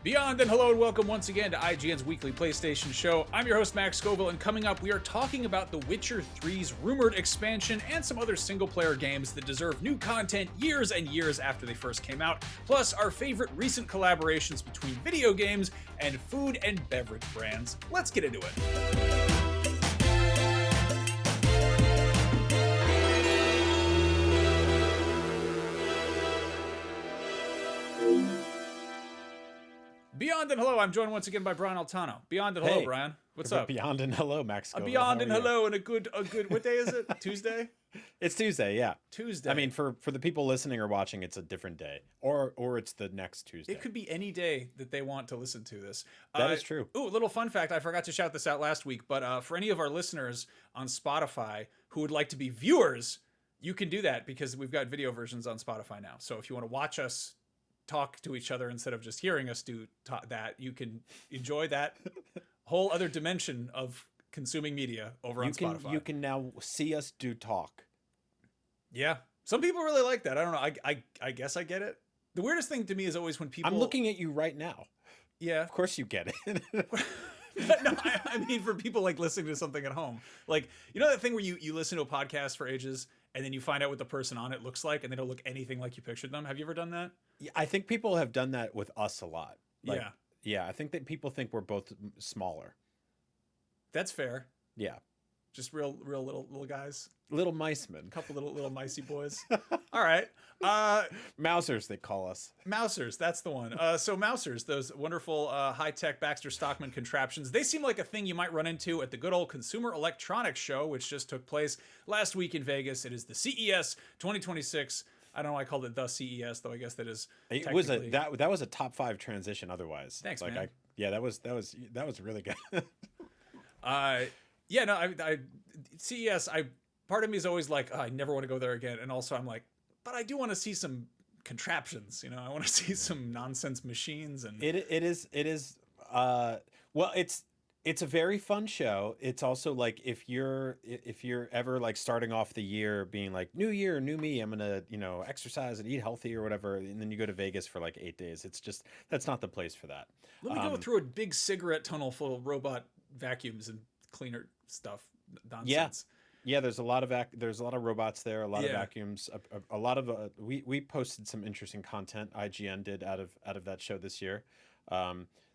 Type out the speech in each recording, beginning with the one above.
Beyond and hello and welcome once again to IGN's weekly PlayStation show. I'm your host Max Scoville, and coming up we are talking about The Witcher 3's rumored expansion and some other single-player games that deserve new content years and years after they first came out, plus our favorite recent collaborations between video games and food and beverage brands. Let's get into it. Beyond and hello, I'm joined once again by Brian Altano. Beyond and hello, Brian. What's up? Beyond and hello, Max. Beyond and hello, and a good. What day is it? Tuesday. It's Tuesday, yeah. Tuesday. I mean, for the people listening or watching, it's a different day, or it's the next Tuesday. It could be any day that they want to listen to this. That is true. Ooh, little fun fact. I forgot to shout this out last week, but for any of our listeners on Spotify who would like to be viewers, you can do that because we've got video versions on Spotify now. So if you want to watch us talk to each other instead of just hearing us do that, you can enjoy that whole other dimension of consuming media over on Spotify. You can now see us do talk. Yeah. Some people really like that. I don't know. I guess I get it. The weirdest thing to me is always when people... I'm looking at you right now. Yeah. Of course you get it. No, I mean for people like listening to something at home. Like, you know that thing where you listen to a podcast for ages and then you find out what the person on it looks like and they don't look anything like you pictured them? Have you ever done that? Yeah, I think people have done that with us a lot. Like, yeah. Yeah, I think that people think we're both smaller. That's fair. Yeah. Just real little guys. Little mice men. A couple little micey boys. All right. Mousers, they call us. Mousers, that's the one. So Mousers, those wonderful high-tech Baxter Stockman contraptions, they seem like a thing you might run into at the good old Consumer Electronics Show, which just took place last week in Vegas. It is the CES 2026. I don't know why I called it the CES, though I guess that is It was that was a top 5 transition otherwise. Thanks, like, man. That was really good. Yeah, no, I CES, part of me is always like, oh, I never want to go there again. And also I'm like, but I do want to see some contraptions, you know, I want to see some nonsense machines. And it is well, it's a very fun show. It's also like if you're ever like starting off the year being like, new year, new me, I'm gonna, exercise and eat healthy or whatever, and then you go to Vegas for like 8 days. It's just, that's not the place for that. Let me go through a big cigarette tunnel full of robot vacuums and cleaner stuff nonsense. Yeah, there's a lot of robots there, a lot of vacuums, a lot of we posted some interesting content. IGN did out of that show this year.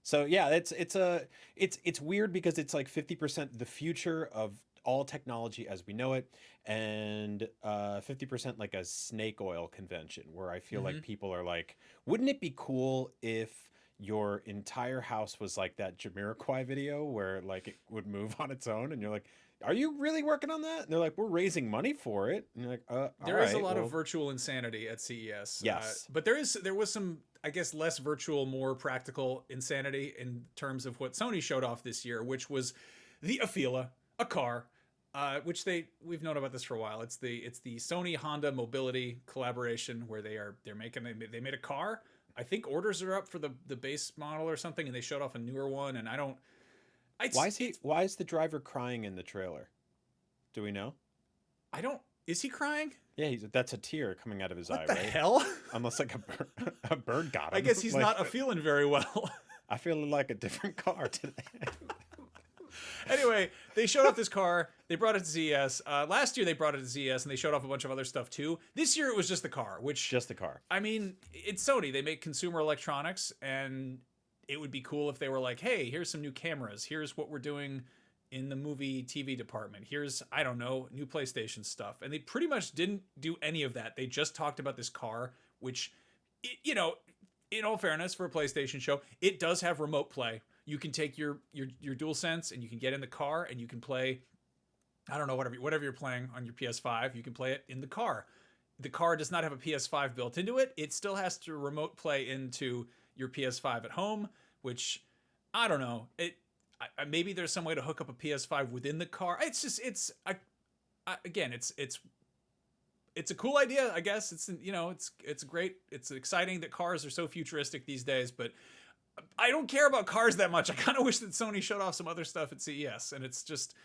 So yeah, it's weird because it's like 50% the future of all technology as we know it, and 50% like a snake oil convention where I feel like people are like, wouldn't it be cool if your entire house was like that Jamiroquai video where like it would move on its own, and you're like, are you really working on that? And they're like, we're raising money for it. And you're like, there is a lot of virtual insanity at CES. Yes. But there was some, I guess, less virtual, more practical insanity in terms of what Sony showed off this year, which was the Afeela, a car, which we've known about this for a while. It's the Sony Honda Mobility collaboration where they made a car. I think orders are up for the base model or something, and they showed off a newer one, and why is the driver crying in the trailer? Do we know? Is he crying? Yeah, that's a tear coming out of his eye, What the right? hell? Unless like a bird got him. I guess he's not feeling very well. I feel like a different car today. Anyway, they showed off this car. They brought it to CES. Last year they brought it to CES, and they showed off a bunch of other stuff too. This year it was just the car, just the car. I mean, it's Sony. They make consumer electronics, and it would be cool if they were like, hey, here's some new cameras. Here's what we're doing in the movie TV department. Here's, I don't know, new PlayStation stuff. And they pretty much didn't do any of that. They just talked about this car, which, in all fairness, for a PlayStation show, it does have remote play. You can take your DualSense and you can get in the car and you can play, I don't know, whatever you're playing on your PS5, you can play it in the car. The car does not have a PS5 built into it. It still has to remote play into your PS5 at home, which, I don't know. Maybe there's some way to hook up a PS5 within the car. It's a cool idea, I guess. It's great. It's exciting that cars are so futuristic these days, but I don't care about cars that much. I kind of wish that Sony showed off some other stuff at CES, and it's just,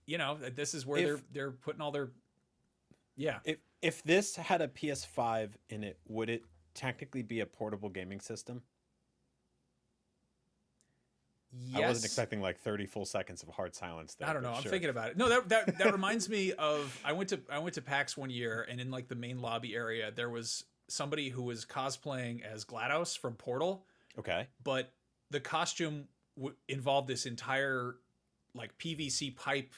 this is where they're putting all their, yeah. If this had a PS5 in it, would it technically be a portable gaming system? I wasn't Yes. expecting like 30 full seconds of hard silence there. I don't know. but I'm sure. thinking about it. No, that reminds me of I went to PAX one year, and in like the main lobby area, there was somebody who was cosplaying as GLaDOS from Portal, Okay. but the costume involved this entire like PVC pipe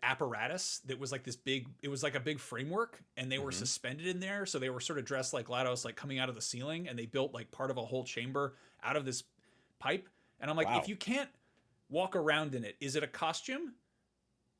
apparatus that was like this big. It was like a big framework, and they were Mhm. suspended in there, so they were sort of dressed like GLaDOS, like coming out of the ceiling, and they built like part of a whole chamber out of this pipe. And I'm like, if Wow. you can't walk around in it, is it a costume?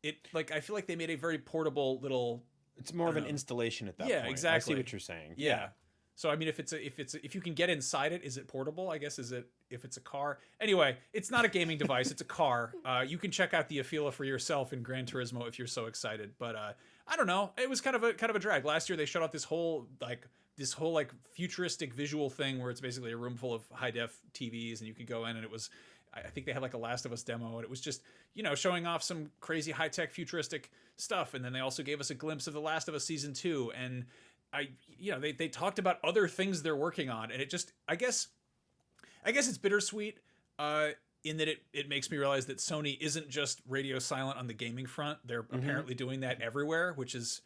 It like I feel like they made a very portable little. It's more I of don't an know. installation at that Yeah, point. I exactly. see what you're saying. Yeah. So I mean, if you can get inside it, is it portable? I guess if it's a car. Anyway, it's not a gaming device; it's a car. You can check out the Afeela for yourself in Gran Turismo if you're so excited. But I don't know. It was kind of a drag. Last year they showed off this whole futuristic visual thing where it's basically a room full of high def TVs, and you could go in, and it was. I think they had like a Last of Us demo, and it was just, showing off some crazy high tech futuristic stuff. And then they also gave us a glimpse of The Last of Us season 2, and they talked about other things they're working on, and it just, I guess it's bittersweet, in that it makes me realize that Sony isn't just radio silent on the gaming front. They're apparently doing that everywhere, which is,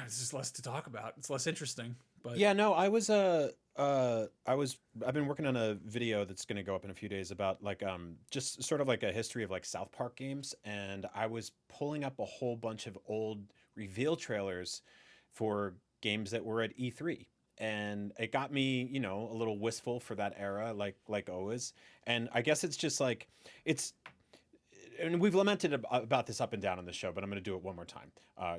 it's just less to talk about. It's less interesting. But Yeah, no, I've been working on a video that's going to go up in a few days about like just sort of like a history of like South Park games, and I was pulling up a whole bunch of old reveal trailers for games that were at E3. And it got me, a little wistful for that era, like always. And I guess it's just like it's and we've lamented about this up and down on the show, but I'm going to do it one more time.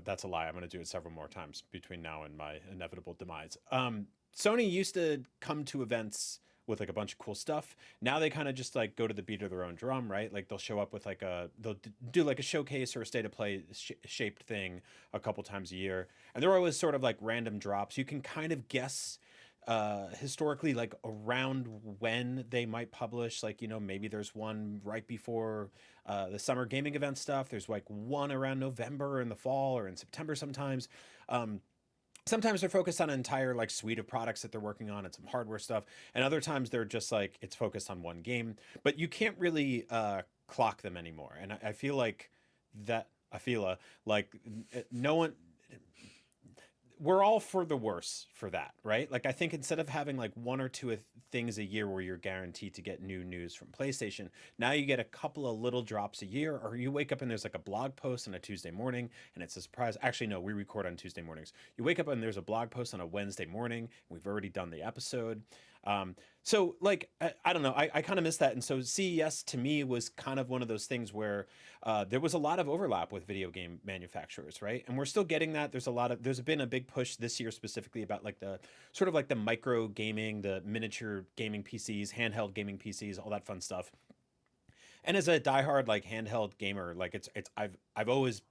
That's a lie. I'm going to do it several more times between now and my inevitable demise. Sony used to come to events with like a bunch of cool stuff. Now they kind of just like go to the beat of their own drum, right? Like they'll show up with they'll do like a showcase or a state of play shaped thing a couple times a year. And they're always sort of like random drops. You can kind of guess historically like around when they might publish, like maybe there's one right before the summer gaming event stuff. There's like one around November or in the fall or in September sometimes. Sometimes they're focused on an entire like suite of products that they're working on and some hardware stuff, and other times they're just like it's focused on one game, but you can't really clock them anymore. And I feel like that Afeela, like no one, we're all for the worse for that, right? Like I think instead of having like one or two things a year where you're guaranteed to get new news from PlayStation, now you get a couple of little drops a year, or you wake up and there's like a blog post on a Tuesday morning and it's a surprise. Actually, no, we record on Tuesday mornings. You wake up and there's a blog post on a Wednesday morning. We've already done the episode. So like, I don't know, I kind of miss that. And so CES to me was kind of one of those things where there was a lot of overlap with video game manufacturers, right? And we're still getting that. There's been a big push this year specifically about like the sort of like the micro gaming, the miniature gaming PCs, handheld gaming PCs, all that fun stuff. And as a diehard like handheld gamer, like I've always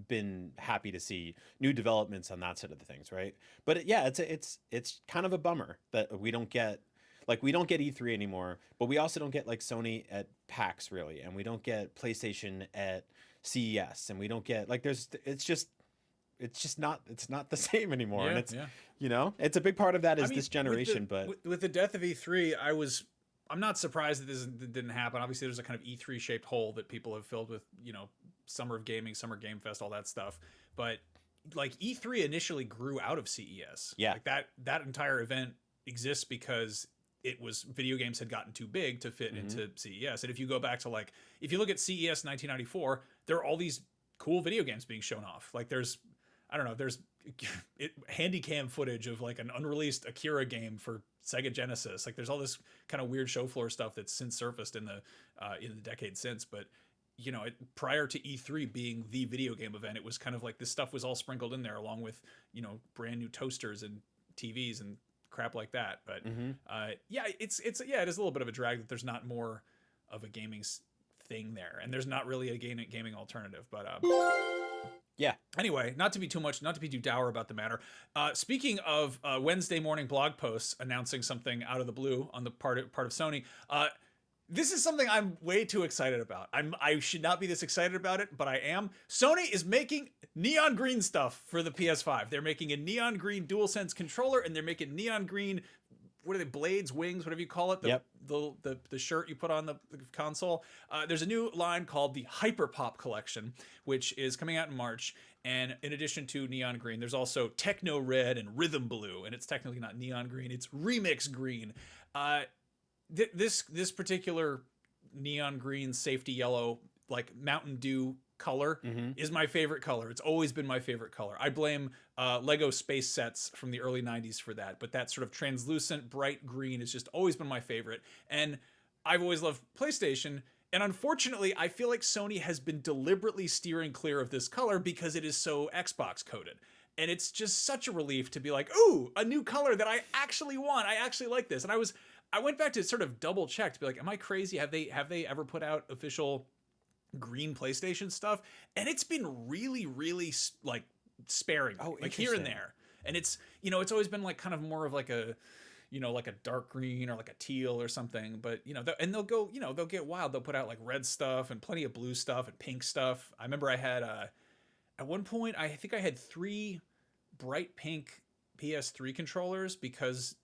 been happy to see new developments on that side of the things, right? But it's kind of a bummer that we don't get E3 anymore, but we also don't get like Sony at PAX really, and we don't get PlayStation at CES, and we don't get like it's not the same anymore. And it's it's a big part of that is this generation. With the death of E3, I'm not surprised that this didn't happen. Obviously, there's a kind of E3 shaped hole that people have filled with, Summer of Gaming, Summer Game Fest, all that stuff. But like E3 initially grew out of CES. Yeah. Like that entire event exists because video games had gotten too big to fit into CES. And if you go back to if you look at CES 1994, there are all these cool video games being shown off. Like there's handycam footage of like an unreleased Akira game for Sega Genesis. Like there's all this kind of weird show floor stuff that's since surfaced in the decade since. But prior to E3 being the video game event, it was kind of like this stuff was all sprinkled in there along with brand new toasters and TVs and crap like that. But it is a little bit of a drag that there's not more of a gaming thing there, and there's not really a gaming alternative. But yeah. Anyway, not to be too dour about the matter. Speaking of Wednesday morning blog posts announcing something out of the blue on the part of Sony, this is something I'm way too excited about. I should not be this excited about it, but I am. Sony is making neon green stuff for the PS5. They're making a neon green DualSense controller, and they're making neon green what are they, blades, wings, whatever you call it, the shirt you put on the console. There's a new line called the Hyper Pop Collection, which is coming out in March. And in addition to neon green, there's also techno red and rhythm blue, and it's technically not neon green, it's remix green. This particular neon green, safety yellow, like Mountain Dew color is my favorite color. It's always been my favorite color. I blame Lego space sets from the early 90s for that, but that sort of translucent bright green has just always been my favorite. And I've always loved PlayStation, and unfortunately I feel like Sony has been deliberately steering clear of this color because it is so Xbox coded. And it's just such a relief to be like, ooh, a new color that I actually want. I actually like this. And I went back to sort of double check to be like, am I crazy? Have they ever put out official green PlayStation stuff? And it's been really, really like sparing, like here and there. And it's, you know, it's always been like kind of more of like a, you know, like a dark green or like a teal or something. But, you know, and they'll go, you know, they'll get wild. They'll put out like red stuff and plenty of blue stuff and pink stuff. I remember I had, at one point, I think I had 3 bright pink PS3 controllers because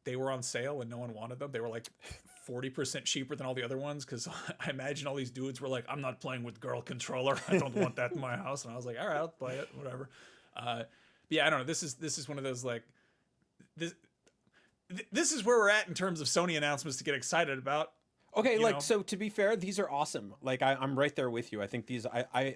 they were on sale and no one wanted them. They were like 40% cheaper than all the other ones, because I imagine all these dudes were like, I'm not playing with girl controller. I don't want that in my house. And I was like, all right, I'll play it, whatever. Yeah, I don't know. This is one of those like, this is where we're at in terms of Sony announcements to get excited about. Okay, like, so to be fair, these are awesome. Like, I'm right there with you. I think these, I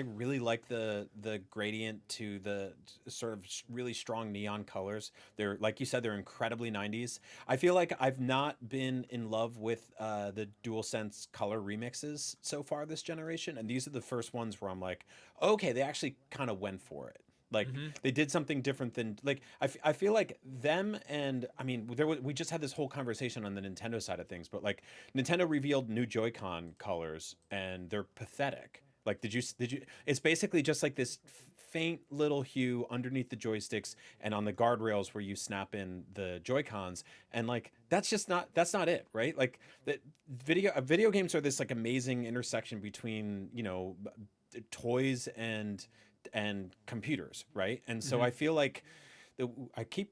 really like the gradient to the sort of really strong neon colors. They're, like you said, they're incredibly 90s. I feel like I've not been in love with the DualSense color remixes so far this generation, and these are the first ones where I'm like, okay, they actually kind of went for it. Like they did something different than, like, I feel like them, and I mean we just had this whole conversation on the Nintendo side of things, but like Nintendo revealed new Joy-Con colors and they're pathetic. Like did you it's basically just like this faint little hue underneath the joysticks and on the guardrails where you snap in the Joy-Cons, and like that's not it, right? Like the video games are this like amazing intersection between, you know, toys and computers, right? And so I feel like I keep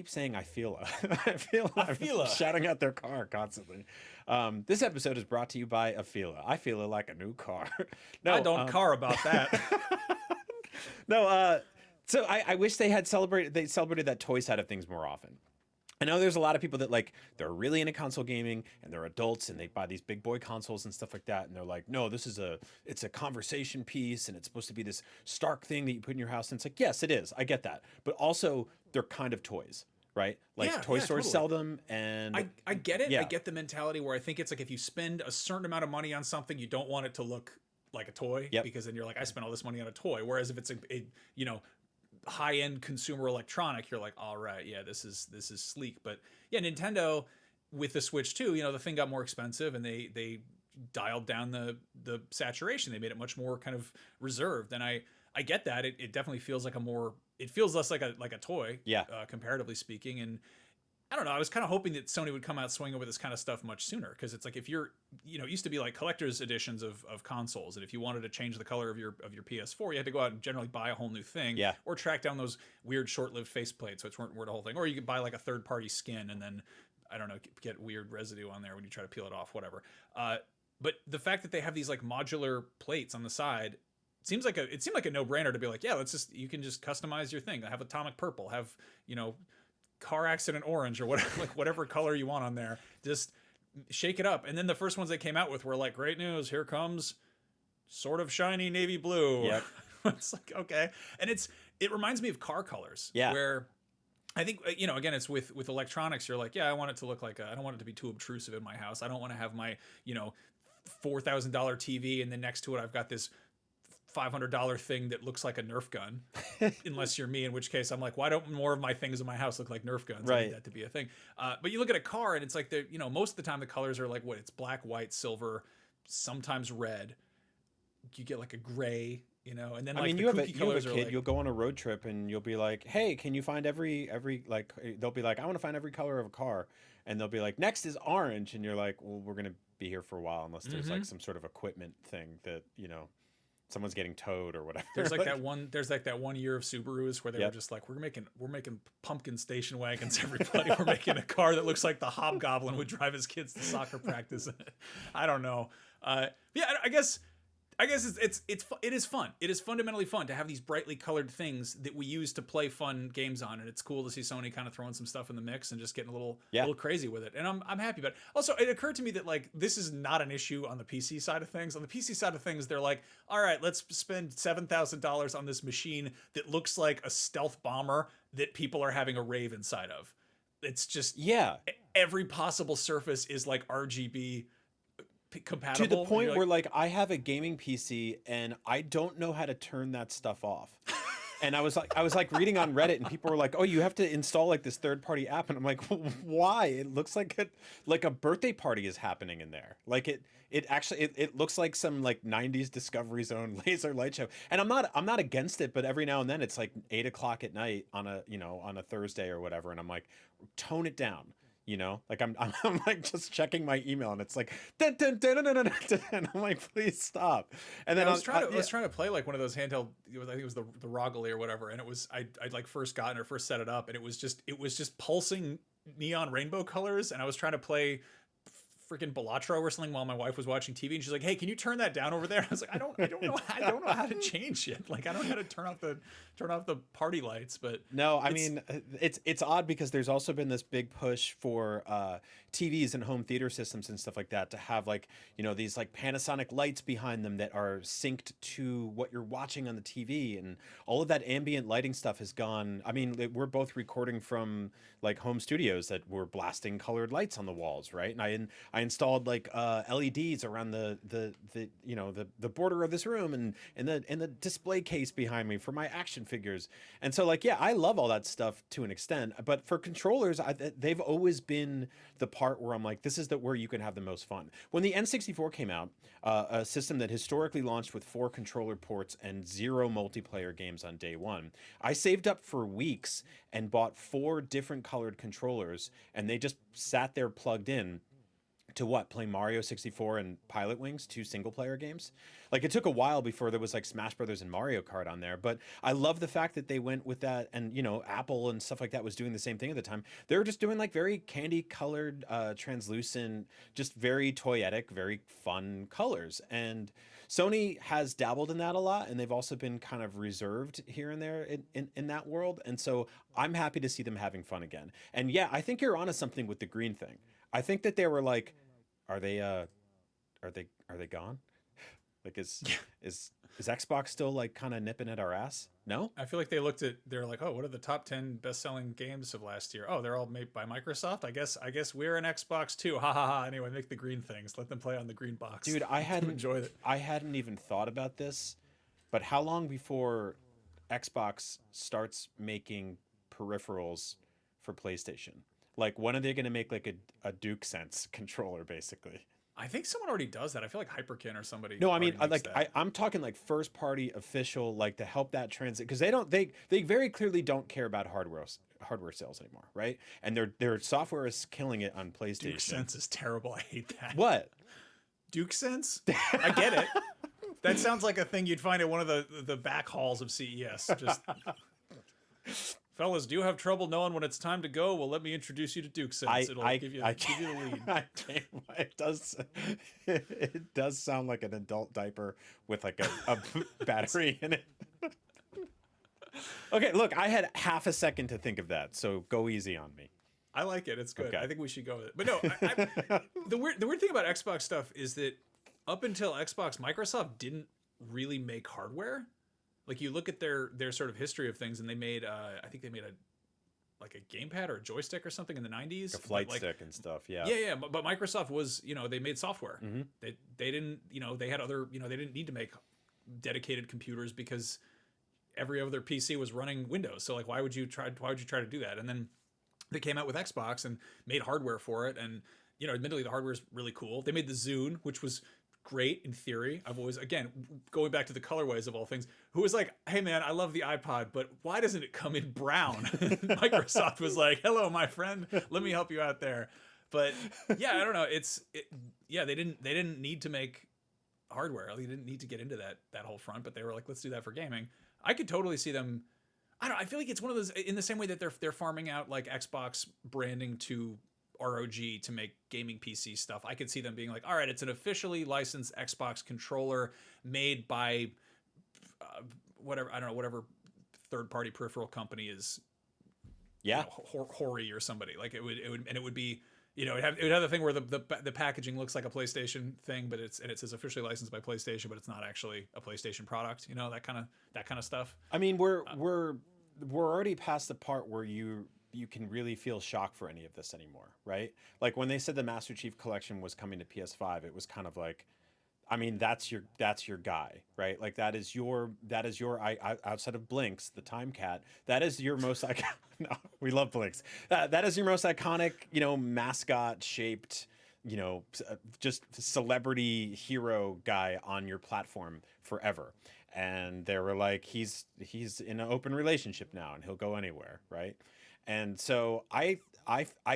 saying Afeela. I'm shouting out their car constantly. This episode is brought to you by Afeela. I feel like a new car. No, I don't care about that. No, so I wish they celebrated that toy side of things more often. I know there's a lot of people that like, they're really into console gaming and they're adults and they buy these big boy consoles and stuff like that, and they're like, no, it's a conversation piece and it's supposed to be this stark thing that you put in your house. And it's like, yes, it is. I get that. But also they're kind of toys, right? Like toy stores totally sell them, and I get it. I get the mentality where I think it's like, if you spend a certain amount of money on something, you don't want it to look like a toy, because then you're like, I spent all this money on a toy. Whereas if it's a you know, high-end consumer electronic, you're like, all right, yeah, this is sleek. But yeah, Nintendo with the Switch too, you know, the thing got more expensive and they dialed down the saturation. They made it much more kind of reserved, and I get that. It definitely feels like it feels less like a toy, comparatively speaking. And I don't know, I was kind of hoping that Sony would come out swinging with this kind of stuff much sooner, because it's like, if you're, you know, it used to be like collector's editions of consoles, and if you wanted to change the color of your PS4, you had to go out and generally buy a whole new thing, or track down those weird short-lived faceplates, which weren't the whole thing, or you could buy like a third-party skin and then, I don't know, get weird residue on there when you try to peel it off, whatever. But the fact that they have these like modular plates on the side, it seemed like a no-brainer to be like, yeah, you can just customize your thing. Have atomic purple, have, you know, car accident orange, or whatever, like whatever color you want on there, just shake it up. And then the first ones they came out with were like, great news, here comes sort of shiny navy blue. Yep. It's like, okay. And it reminds me of car colors, where I think, you know, again, it's with electronics, you're like, yeah, I want it to look like I don't want it to be too obtrusive in my house. I don't want to have my, you know, $4,000 TV and then next to it I've got this $500 thing that looks like a Nerf gun, unless you're me, in which case I'm like, why don't more of my things in my house look like Nerf guns? Right. I need that to be a thing. But you look at a car and it's like, you know, most of the time the colors are like, it's black, white, silver, sometimes red. You get like a gray, you know, and then like, I mean, you have a kid, like, you'll go on a road trip and you'll be like, hey, can you find every like, they'll be like, I want to find every color of a car, and they'll be like, next is orange, and you're like, well, we're gonna be here for a while unless there's like some sort of equipment thing that, you know, someone's getting towed or whatever. There's like that one year of Subarus where they Yep. were just like, we're making pumpkin station wagons, everybody. We're making a car that looks like the Hobgoblin would drive his kids to soccer practice. I don't know. Yeah, I guess it is fun. It is fundamentally fun to have these brightly colored things that we use to play fun games on, and it's cool to see Sony kind of throwing some stuff in the mix and just getting a little crazy with it. And I'm happy about it. Also, it occurred to me that like this is not an issue on the PC side of things. On the PC side of things, they're like, all right, let's spend $7,000 on this machine that looks like a stealth bomber that people are having a rave inside of. It's just every possible surface is like RGB compatible, to the point where like I have a gaming PC and I don't know how to turn that stuff off. And I was like reading on Reddit and people were like, oh, you have to install like this third-party app, and I'm like, why? It looks like a birthday party is happening in there. Like it actually looks like some like 90s Discovery Zone laser light show. And I'm not against it, but every now and then it's like 8 o'clock at night on a Thursday or whatever, and I'm like, tone it down. You know, like I'm like just checking my email and it's like dun, dun, dun, dun, dun, dun, dun, and I'm like, please stop. And then I was trying to play like one of those handheld. I think it was the Roggly or whatever, and it was I like first set it up, and it was just pulsing neon rainbow colors, and I was trying to play freaking Balatro or something while my wife was watching TV, and she's like, hey, can you turn that down over there? I was like, I don't know how to change it. Like I don't know how to turn off the party lights. But no, I mean it's odd because there's also been this big push for TVs and home theater systems and stuff like that to have like, you know, these like Panasonic lights behind them that are synced to what you're watching on the TV, and all of that ambient lighting stuff has gone. I mean, we're both recording from like home studios that were blasting colored lights on the walls, right? And I installed like LEDs around the you know the border of this room and in the display case behind me for my action figures. And so like, yeah, I love all that stuff to an extent, but for controllers, they've always been the part where I'm like, this is where you can have the most fun. When the N64 came out, a system that historically launched with 4 controller ports and 0 multiplayer games on day one, I saved up for weeks and bought 4 different colored controllers, and they just sat there plugged in to play Mario 64 and Pilot Wings, 2 single player games. Like it took a while before there was like Smash Brothers and Mario Kart on there, but I love the fact that they went with that. And you know, Apple and stuff like that was doing the same thing at the time. They were just doing like very candy colored, translucent, just very toyetic, very fun colors. And Sony has dabbled in that a lot, and they've also been kind of reserved here and there in that world. And so I'm happy to see them having fun again. And yeah, I think you're onto something with the green thing. I think that they were like, are they gone? Like is Xbox still like kind of nipping at our ass? No? I feel like they're like, oh, what are the top 10 best-selling games of last year? Oh, they're all made by Microsoft. I guess we're an Xbox too. Ha ha ha. Anyway, make the green things. Let them play on the green box. Dude, I hadn't even thought about this, but how long before Xbox starts making peripherals for PlayStation? Like, when are they going to make like a DukeSense controller, basically? I think someone already does that. I feel like Hyperkin or somebody. No, I mean, I'm talking like first party official, like to help that transit, because they very clearly don't care about hardware sales anymore, right? And their software is killing it on PlayStation. DukeSense is terrible. I hate that. What? DukeSense? I get it. That sounds like a thing you'd find at one of the back halls of CES. Just. Fellas, do you have trouble knowing when it's time to go? Well, let me introduce you to DukeSense. It'll give you the lead. It does sound like an adult diaper with like a battery in it. Okay, look, I had half a second to think of that, so go easy on me. I like it. It's good. Okay. I think we should go with it. But no, the weird thing about Xbox stuff is that up until Xbox, Microsoft didn't really make hardware. Like you look at their sort of history of things, and they made I think they made a gamepad or a joystick or something in the 90s, a flight stick and stuff. Yeah. But Microsoft was, they made software. Mm-hmm. They didn't, they had other, they didn't need to make dedicated computers because every other PC was running Windows. So like, why would you try to do that? And then they came out with Xbox and made hardware for it, and admittedly the hardware is really cool. They made the Zune, which was great in theory. I've always, again, going back to the colorways of all things, who was like, hey man, I love the iPod, but why doesn't it come in brown? Microsoft was like, hello my friend, let me help you out there. But yeah, I don't know, they didn't need to make hardware. They didn't need to get into that whole front, but they were like, let's do that for gaming. I could totally see them. I don't know, I feel like it's one of those, in the same way that they're farming out like Xbox branding to ROG to make gaming PC stuff. I could see them being like, all right, it's an officially licensed Xbox controller made by whatever, I don't know, whatever third party peripheral company is, Yeah. Hori or somebody. Like it would be, it would have the thing where the packaging looks like a PlayStation thing, but it says officially licensed by PlayStation, but it's not actually a PlayStation product. That kind of stuff. I mean, we're already past the part where you can really feel shock for any of this anymore, right? Like when they said the Master Chief Collection was coming to PS5, it was kind of like, I mean, that's your guy, right? Like that is your outside of Blinks, the Time Cat, that is your most iconic. No, we love Blinks. That is your most iconic, mascot shaped, just celebrity hero guy on your platform forever. And they were like, he's in an open relationship now, and he'll go anywhere, right? And so I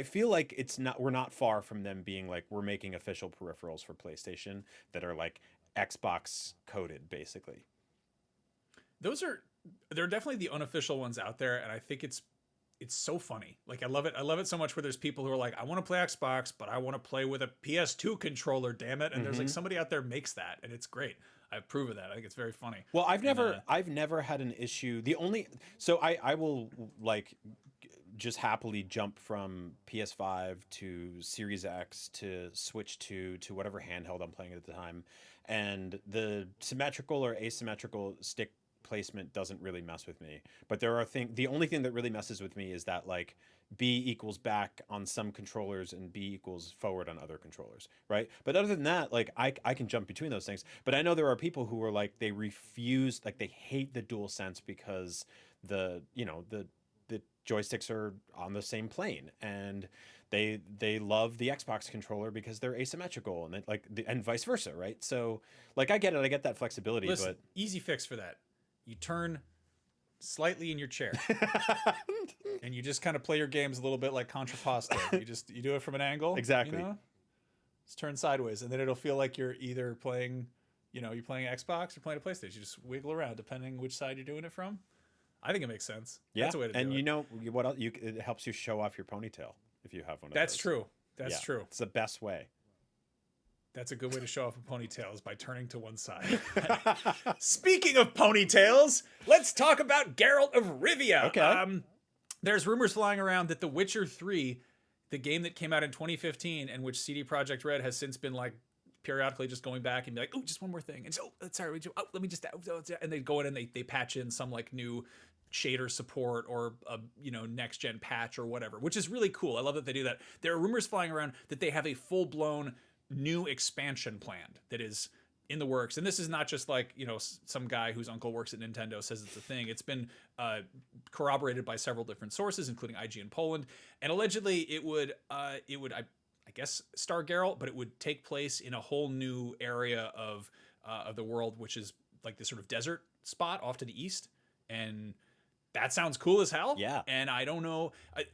feel like we're not far from them being like, we're making official peripherals for PlayStation that are like Xbox coded, basically. They're definitely the unofficial ones out there, and I think it's so funny. Like I love it so much where there's people who are like, I want to play Xbox, but I want to play with a PS2 controller, damn it. And there's like somebody out there makes that, and it's great. I approve of that. I think it's very funny. Well, I've never had an issue. I will like just happily jump from PS5 to Series X to Switch 2 to whatever handheld I'm playing at the time. And the symmetrical or asymmetrical stick placement doesn't really mess with me. But the only thing that really messes with me is that like B equals back on some controllers and B equals forward on other controllers, right? But other than that, like I can jump between those things. But I know there are people who are like, they refuse, like they hate the DualSense because the joysticks are on the same plane, and they love the Xbox controller because they're asymmetrical, and and vice versa, right? So like I get it, I get that flexibility. Listen, but easy fix for that. You turn slightly in your chair and you just kind of play your games a little bit like contrapposto. You do it from an angle. Exactly. Just turn sideways, and then it'll feel like you're either playing, you're playing Xbox or playing a PlayStation. You just wiggle around depending which side you're doing it from. I think it makes sense. Yeah. That's a way to do it. And what else? It helps you show off your ponytail if you have one of those. That's true. That's true. It's the best way. That's a good way to show off a ponytail, is by turning to one side. Speaking of ponytails, let's talk about Geralt of Rivia. Okay. There's rumors flying around that The Witcher 3, the game that came out in 2015 and which CD Projekt Red has since been like periodically just going back and be like, oh, just one more thing. And so, sorry, let me just, and they go in and they patch in some like new shader support or a next gen patch or whatever, which is really cool. I love that they do that. There are rumors flying around that they have a full blown new expansion planned that is in the works, and this is not just like some guy whose uncle works at Nintendo says it's a thing. It's been corroborated by several different sources, including IGN Poland, and allegedly it would I guess star Geralt, but it would take place in a whole new area of the world, which is like this sort of desert spot off to the east, and that sounds cool as hell. Yeah. And I don't know.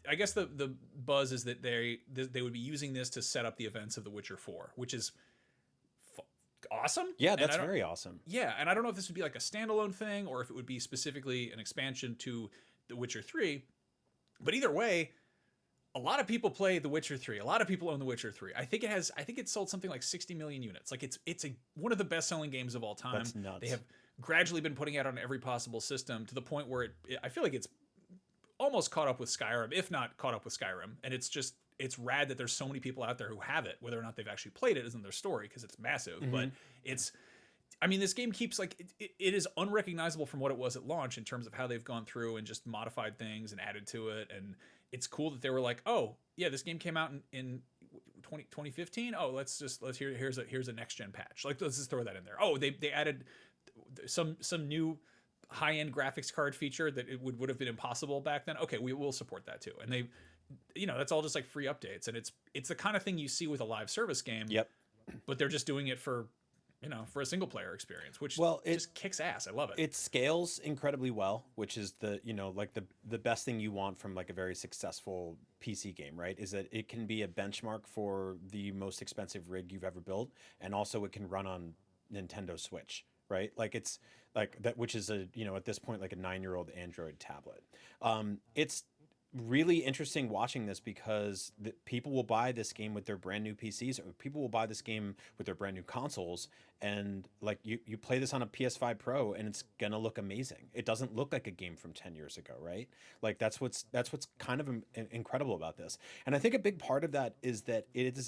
I guess the buzz is that they would be using this to set up the events of The Witcher 4, which is awesome. Yeah, that's very awesome. Yeah, and I don't know if this would be like a standalone thing or if it would be specifically an expansion to The Witcher 3. But either way, a lot of people play The Witcher 3. A lot of people own The Witcher 3. I think it sold something like 60 million units. Like it's one of the best-selling games of all time. That's nuts. They have gradually been putting it out on every possible system to the point where I feel like it's almost caught up with Skyrim, if not caught up with Skyrim. And it's rad that there's so many people out there who have it. Whether or not they've actually played it isn't their story because it's massive. Mm-hmm. But this game keeps like it is unrecognizable from what it was at launch in terms of how they've gone through and just modified things and added to it. And it's cool that they were like, oh yeah, this game came out in 2015. Oh, here's a next gen patch. Like let's just throw that in there. Oh, they added some new high-end graphics card feature that it would have been impossible back then. Okay, we will support that too. And they, that's all just like free updates. And it's the kind of thing you see with a live service game. Yep. But they're just doing it for a single player experience, which just kicks ass. I love it. It scales incredibly well, which is the best thing you want from like a very successful PC game, right? Is that it can be a benchmark for the most expensive rig you've ever built, and also it can run on Nintendo Switch, right? Like it's like that, which is a, you know, at this point like a 9-year-old Android tablet. It's really interesting watching this because people will buy this game with their brand new PCs, or people will buy this game with their brand new consoles, and like you play this on a PS5 Pro and it's gonna look amazing. It doesn't look like a game from 10 years ago, right? Like that's what's kind of incredible about this. And I think a big part of that is that it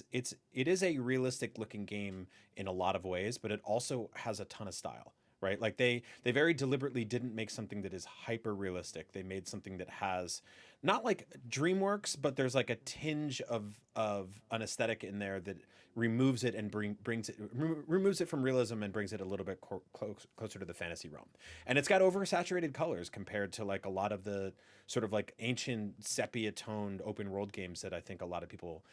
is a realistic looking game in a lot of ways, but it also has a ton of style, right? Like they very deliberately didn't make something that is hyper realistic. They made something that has not like DreamWorks, but there's like a tinge of an aesthetic in there that removes it and removes it from realism and brings it a little bit closer to the fantasy realm. And it's got oversaturated colors compared to like a lot of the sort of like ancient sepia toned open world games that I think a lot of people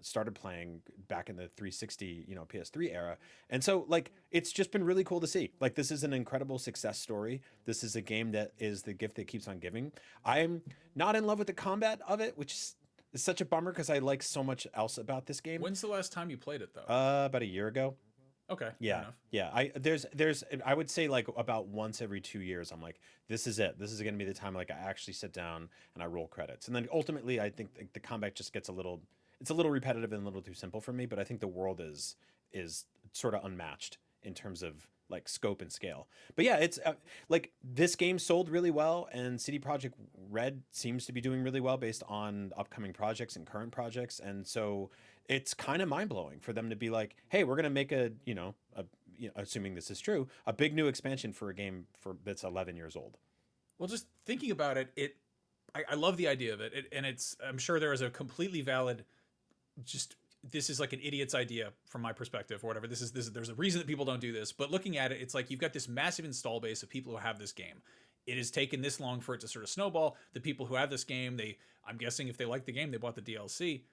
started playing back in the 360, you know, PS3 era. And so like it's just been really cool to see. Like this is an incredible success story. This is a game that is the gift that keeps on giving. I'm not in love with the combat of it, which is such a bummer because I like so much else about this game. When's the last time you played it though? About a year ago. Okay. Yeah. Yeah. I would say like about once every 2 years, I'm like, this is it. This is going to be the time like I actually sit down and I roll credits. And then ultimately, I think the combat just gets it's a little repetitive and a little too simple for me. But I think the world is sort of unmatched in terms of like scope and scale. But yeah, it's like this game sold really well, and CD Projekt Red seems to be doing really well based on upcoming projects and current projects. And so it's kind of mind blowing for them to be like, hey, we're going to make assuming this is true, a big new expansion for a game that's 11 years old. Well, just thinking about it, I love the idea of it, and I'm sure there is a completely valid, just this is like an idiot's idea from my perspective or whatever. There's a reason that people don't do this, but looking at it, it's like you've got this massive install base of people who have this game. It has taken this long for it to sort of snowball. The people who have this game, I'm guessing if they like the game, they bought the DLC.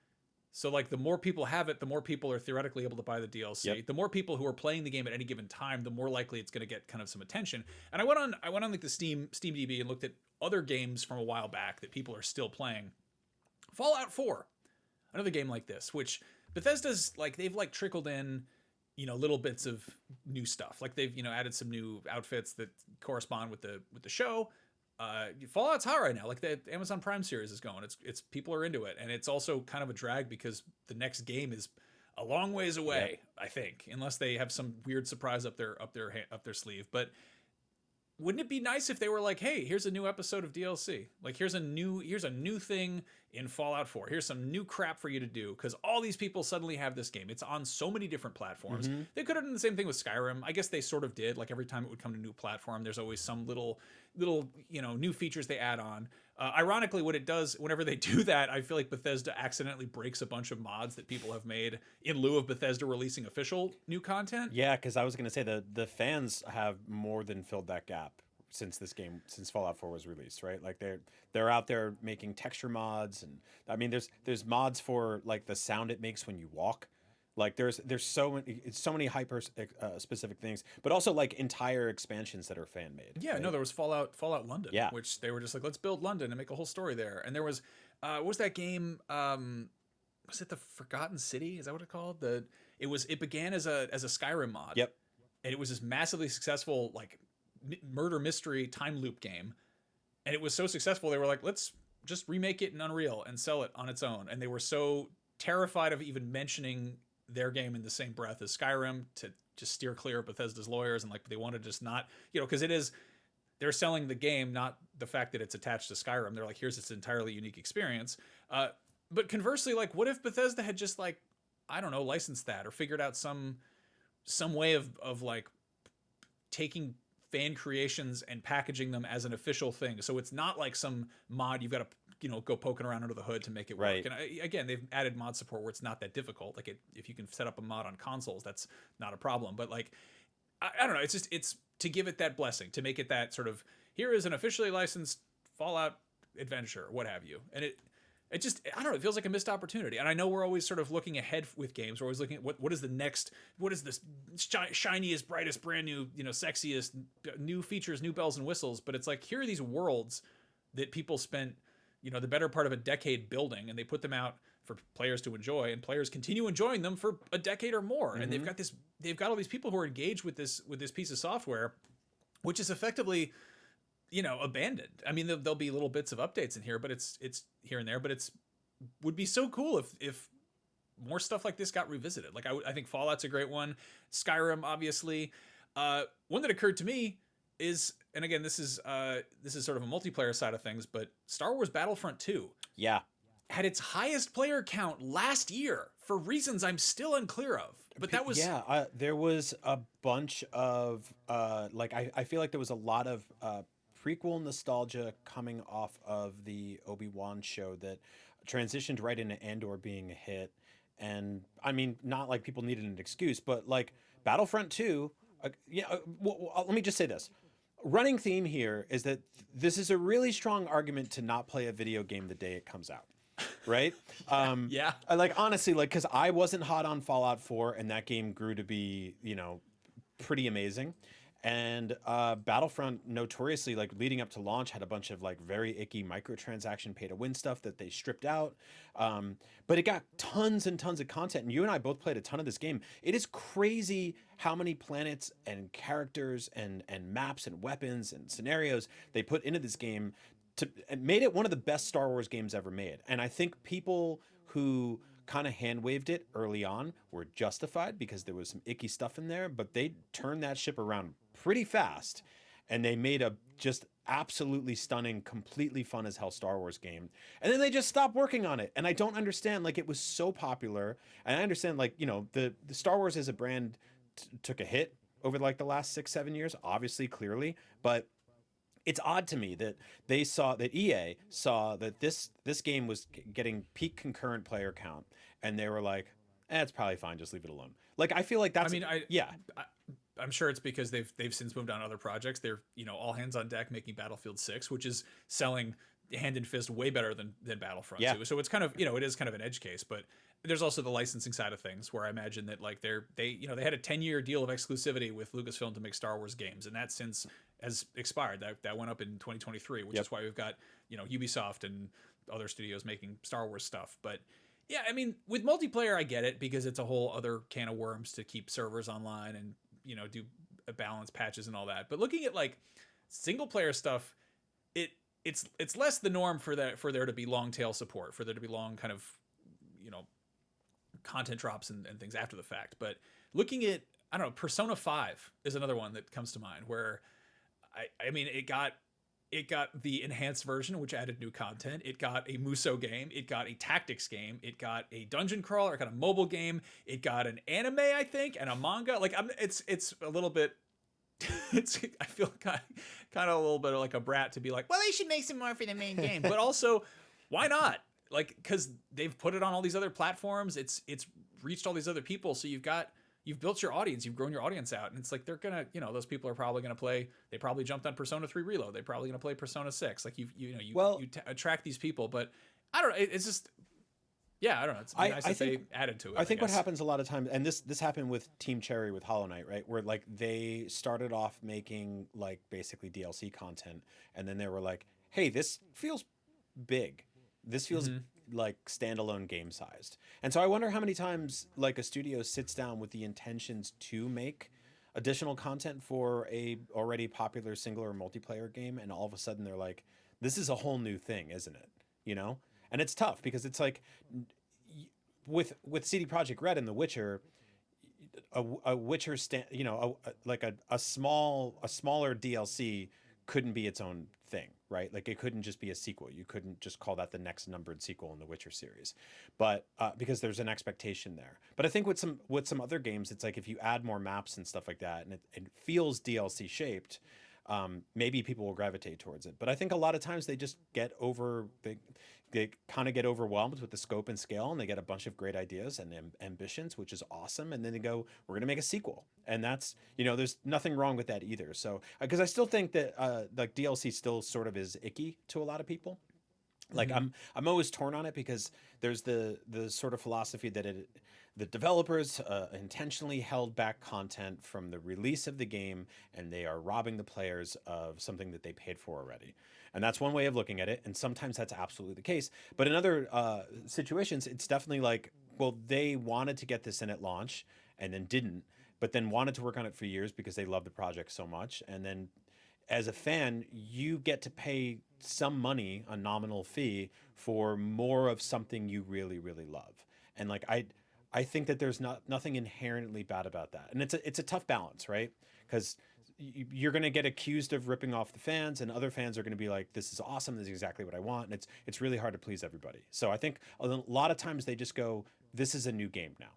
So like the more people have it, the more people are theoretically able to buy the DLC. Yep. The more people who are playing the game at any given time, the more likely it's going to get kind of some attention. And I went on like the SteamDB and looked at other games from a while back that people are still playing. Fallout 4, another game like this, which Bethesda's like, they've like trickled in, you know, little bits of new stuff. Like they've, you know, added some new outfits that correspond with the show. Fallout's hot right now. Like the Amazon Prime series is going. It's people are into it, and it's also kind of a drag because the next game is a long ways away. Yep. I think, unless they have some weird surprise up their sleeve. But wouldn't it be nice if they were like, hey, here's a new episode of DLC. Like here's a new thing in Fallout 4. Here's some new crap for you to do, because all these people suddenly have this game. It's on so many different platforms. Mm-hmm. They could have done the same thing with Skyrim. I guess they sort of did. Like every time it would come to a new platform, there's always some little you know, new features they add on. Ironically, what it does whenever they do that, I feel like Bethesda accidentally breaks a bunch of mods that people have made in lieu of Bethesda releasing official new content. Yeah, because I was going to say the fans have more than filled that gap since Fallout 4 was released, right? Like they're out there making texture mods, and I mean there's mods for like the sound it makes when you walk. Like there's so many hyper specific things, but also like entire expansions that are fan made. Yeah, right? No, there was Fallout London, which they were just like, let's build London and make a whole story there. And there was what was that game? Was it the Forgotten City? Is that what it's called? It began as a Skyrim mod. Yep. And it was this massively successful like murder mystery time loop game, and it was so successful they were like, let's just remake it in Unreal and sell it on its own. And they were so terrified of even mentioning their game in the same breath as Skyrim to just steer clear of Bethesda's lawyers, and like they want to just not, you know, because they're selling the game, not the fact that it's attached to Skyrim. They're like, here's this entirely unique experience. But conversely, like what if Bethesda had just like, I don't know, licensed that or figured out some way of like taking fan creations and packaging them as an official thing. So it's not like some mod you've got to, you know, go poking around under the hood to make it work. Right. And again, they've added mod support where it's not that difficult. Like if you can set up a mod on consoles, that's not a problem. But like, I don't know. It's to give it that blessing, to make it that sort of, here is an officially licensed Fallout adventure, what have you. And it just, I don't know, it feels like a missed opportunity. And I know we're always sort of looking ahead with games. We're always looking at what is the next, what is this shiniest, brightest, brand new, you know, sexiest, new features, new bells and whistles. But it's like, here are these worlds that people spent, you know, the better part of a decade building, and they put them out for players to enjoy, and players continue enjoying them for a decade or more. And they've got all these people who are engaged with this piece of software, which is effectively, abandoned. I mean, there'll be little bits of updates in here, but it's here and there, but would be so cool if more stuff like this got revisited. Like I think Fallout's a great one. Skyrim, obviously. One that occurred to me is, and again, this is sort of a multiplayer side of things, but Star Wars Battlefront 2. Yeah. Had its highest player count last year for reasons I'm still unclear of. But that was... Yeah, there was a bunch of, I feel like there was a lot of prequel nostalgia coming off of the Obi-Wan show that transitioned right into Andor being a hit. And I mean, not like people needed an excuse, but like Battlefront 2, let me just say this. Running theme here is that this is a really strong argument to not play a video game the day it comes out. Right? Yeah. Honestly, because I wasn't hot on Fallout 4 and that game grew to be, pretty amazing. And Battlefront notoriously, leading up to launch, had a bunch of very icky microtransaction pay to win stuff that they stripped out. But it got tons and tons of content. And you and I both played a ton of this game. It is crazy how many planets and characters and maps and weapons and scenarios they put into this game and made it one of the best Star Wars games ever made. And I think people who kind of hand waved it early on were justified because there was some icky stuff in there, but they turned that ship around pretty fast and they made a just absolutely stunning, completely fun as hell Star Wars game. And then they just stopped working on it. And I don't understand, it was so popular. And I understand, the Star Wars as a brand took a hit over the last 6-7 years, obviously, clearly, but it's odd to me that EA saw that this game was getting peak concurrent player count, and they were like, it's probably fine, just leave it alone. I feel like that's... I'm sure it's because they've since moved on to other projects. They're, all hands on deck making Battlefield 6, which is selling hand and fist way better than Battlefront 2. So it's kind of, it is kind of an edge case, but there's also the licensing side of things where I imagine that they had a 10-year deal of exclusivity with Lucasfilm to make Star Wars games, and that since has expired. That went up in 2023, which is why we've got, Ubisoft and other studios making Star Wars stuff. But yeah, I mean, with multiplayer, I get it because it's a whole other can of worms to keep servers online and, do balance patches and all that. But looking at single player stuff, it's less the norm for there to be long tail support, for there to be long kind of, content drops and things after the fact. But looking at, I don't know, Persona 5 is another one that comes to mind where I mean, it got the enhanced version, which added new content. It got a Muso game. It got a tactics game. It got a dungeon crawler. It got a mobile game. It got an anime, I think, and a manga. It's a little bit. I feel kind of a little bit like a brat to be like, well, they should make some more for the main game, but also, why not? Because they've put it on all these other platforms. It's reached all these other people. So you've built your audience, you've grown your audience out, and it's they're gonna, those people are probably gonna play. They probably jumped on Persona 3 Reload. They're probably gonna play Persona 6. You attract these people, but I don't know. It's just, I don't know. It's nice that they added to it. I think what happens a lot of times, and this happened with Team Cherry with Hollow Knight, right? Where they started off making basically DLC content, and then they were like, hey, this feels big. This feels like standalone game sized. And so I wonder how many times a studio sits down with the intentions to make additional content for a already popular single or multiplayer game, and all of a sudden they're like, this is a whole new thing, isn't it? And it's tough because it's with CD Projekt Red and The Witcher, a Witcher a smaller DLC couldn't be its own thing, right? It couldn't just be a sequel. You couldn't just call that the next numbered sequel in the Witcher series, but because there's an expectation there. But I think with some other games, it's if you add more maps and stuff like that, and it feels DLC shaped, maybe people will gravitate towards it. But I think a lot of times they just they kind of get overwhelmed with the scope and scale, and they get a bunch of great ideas and ambitions, which is awesome. And then they go, we're going to make a sequel. And that's, there's nothing wrong with that either. So, because I still think that DLC still sort of is icky to a lot of people. I'm always torn on it because there's the sort of philosophy that the developers intentionally held back content from the release of the game, and they are robbing the players of something that they paid for already. And that's one way of looking at it. And sometimes that's absolutely the case. But in other situations, it's definitely like, well, they wanted to get this in at launch and then didn't, but then wanted to work on it for years because they love the project so much. And then as a fan, you get to pay some money, a nominal fee, for more of something you really, really love. And like I think that there's nothing inherently bad about that. And it's a tough balance, right? Because you're going to get accused of ripping off the fans, and other fans are going to be like, this is awesome, this is exactly what I want. And it's really hard to please everybody. So I think a lot of times they just go, this is a new game now.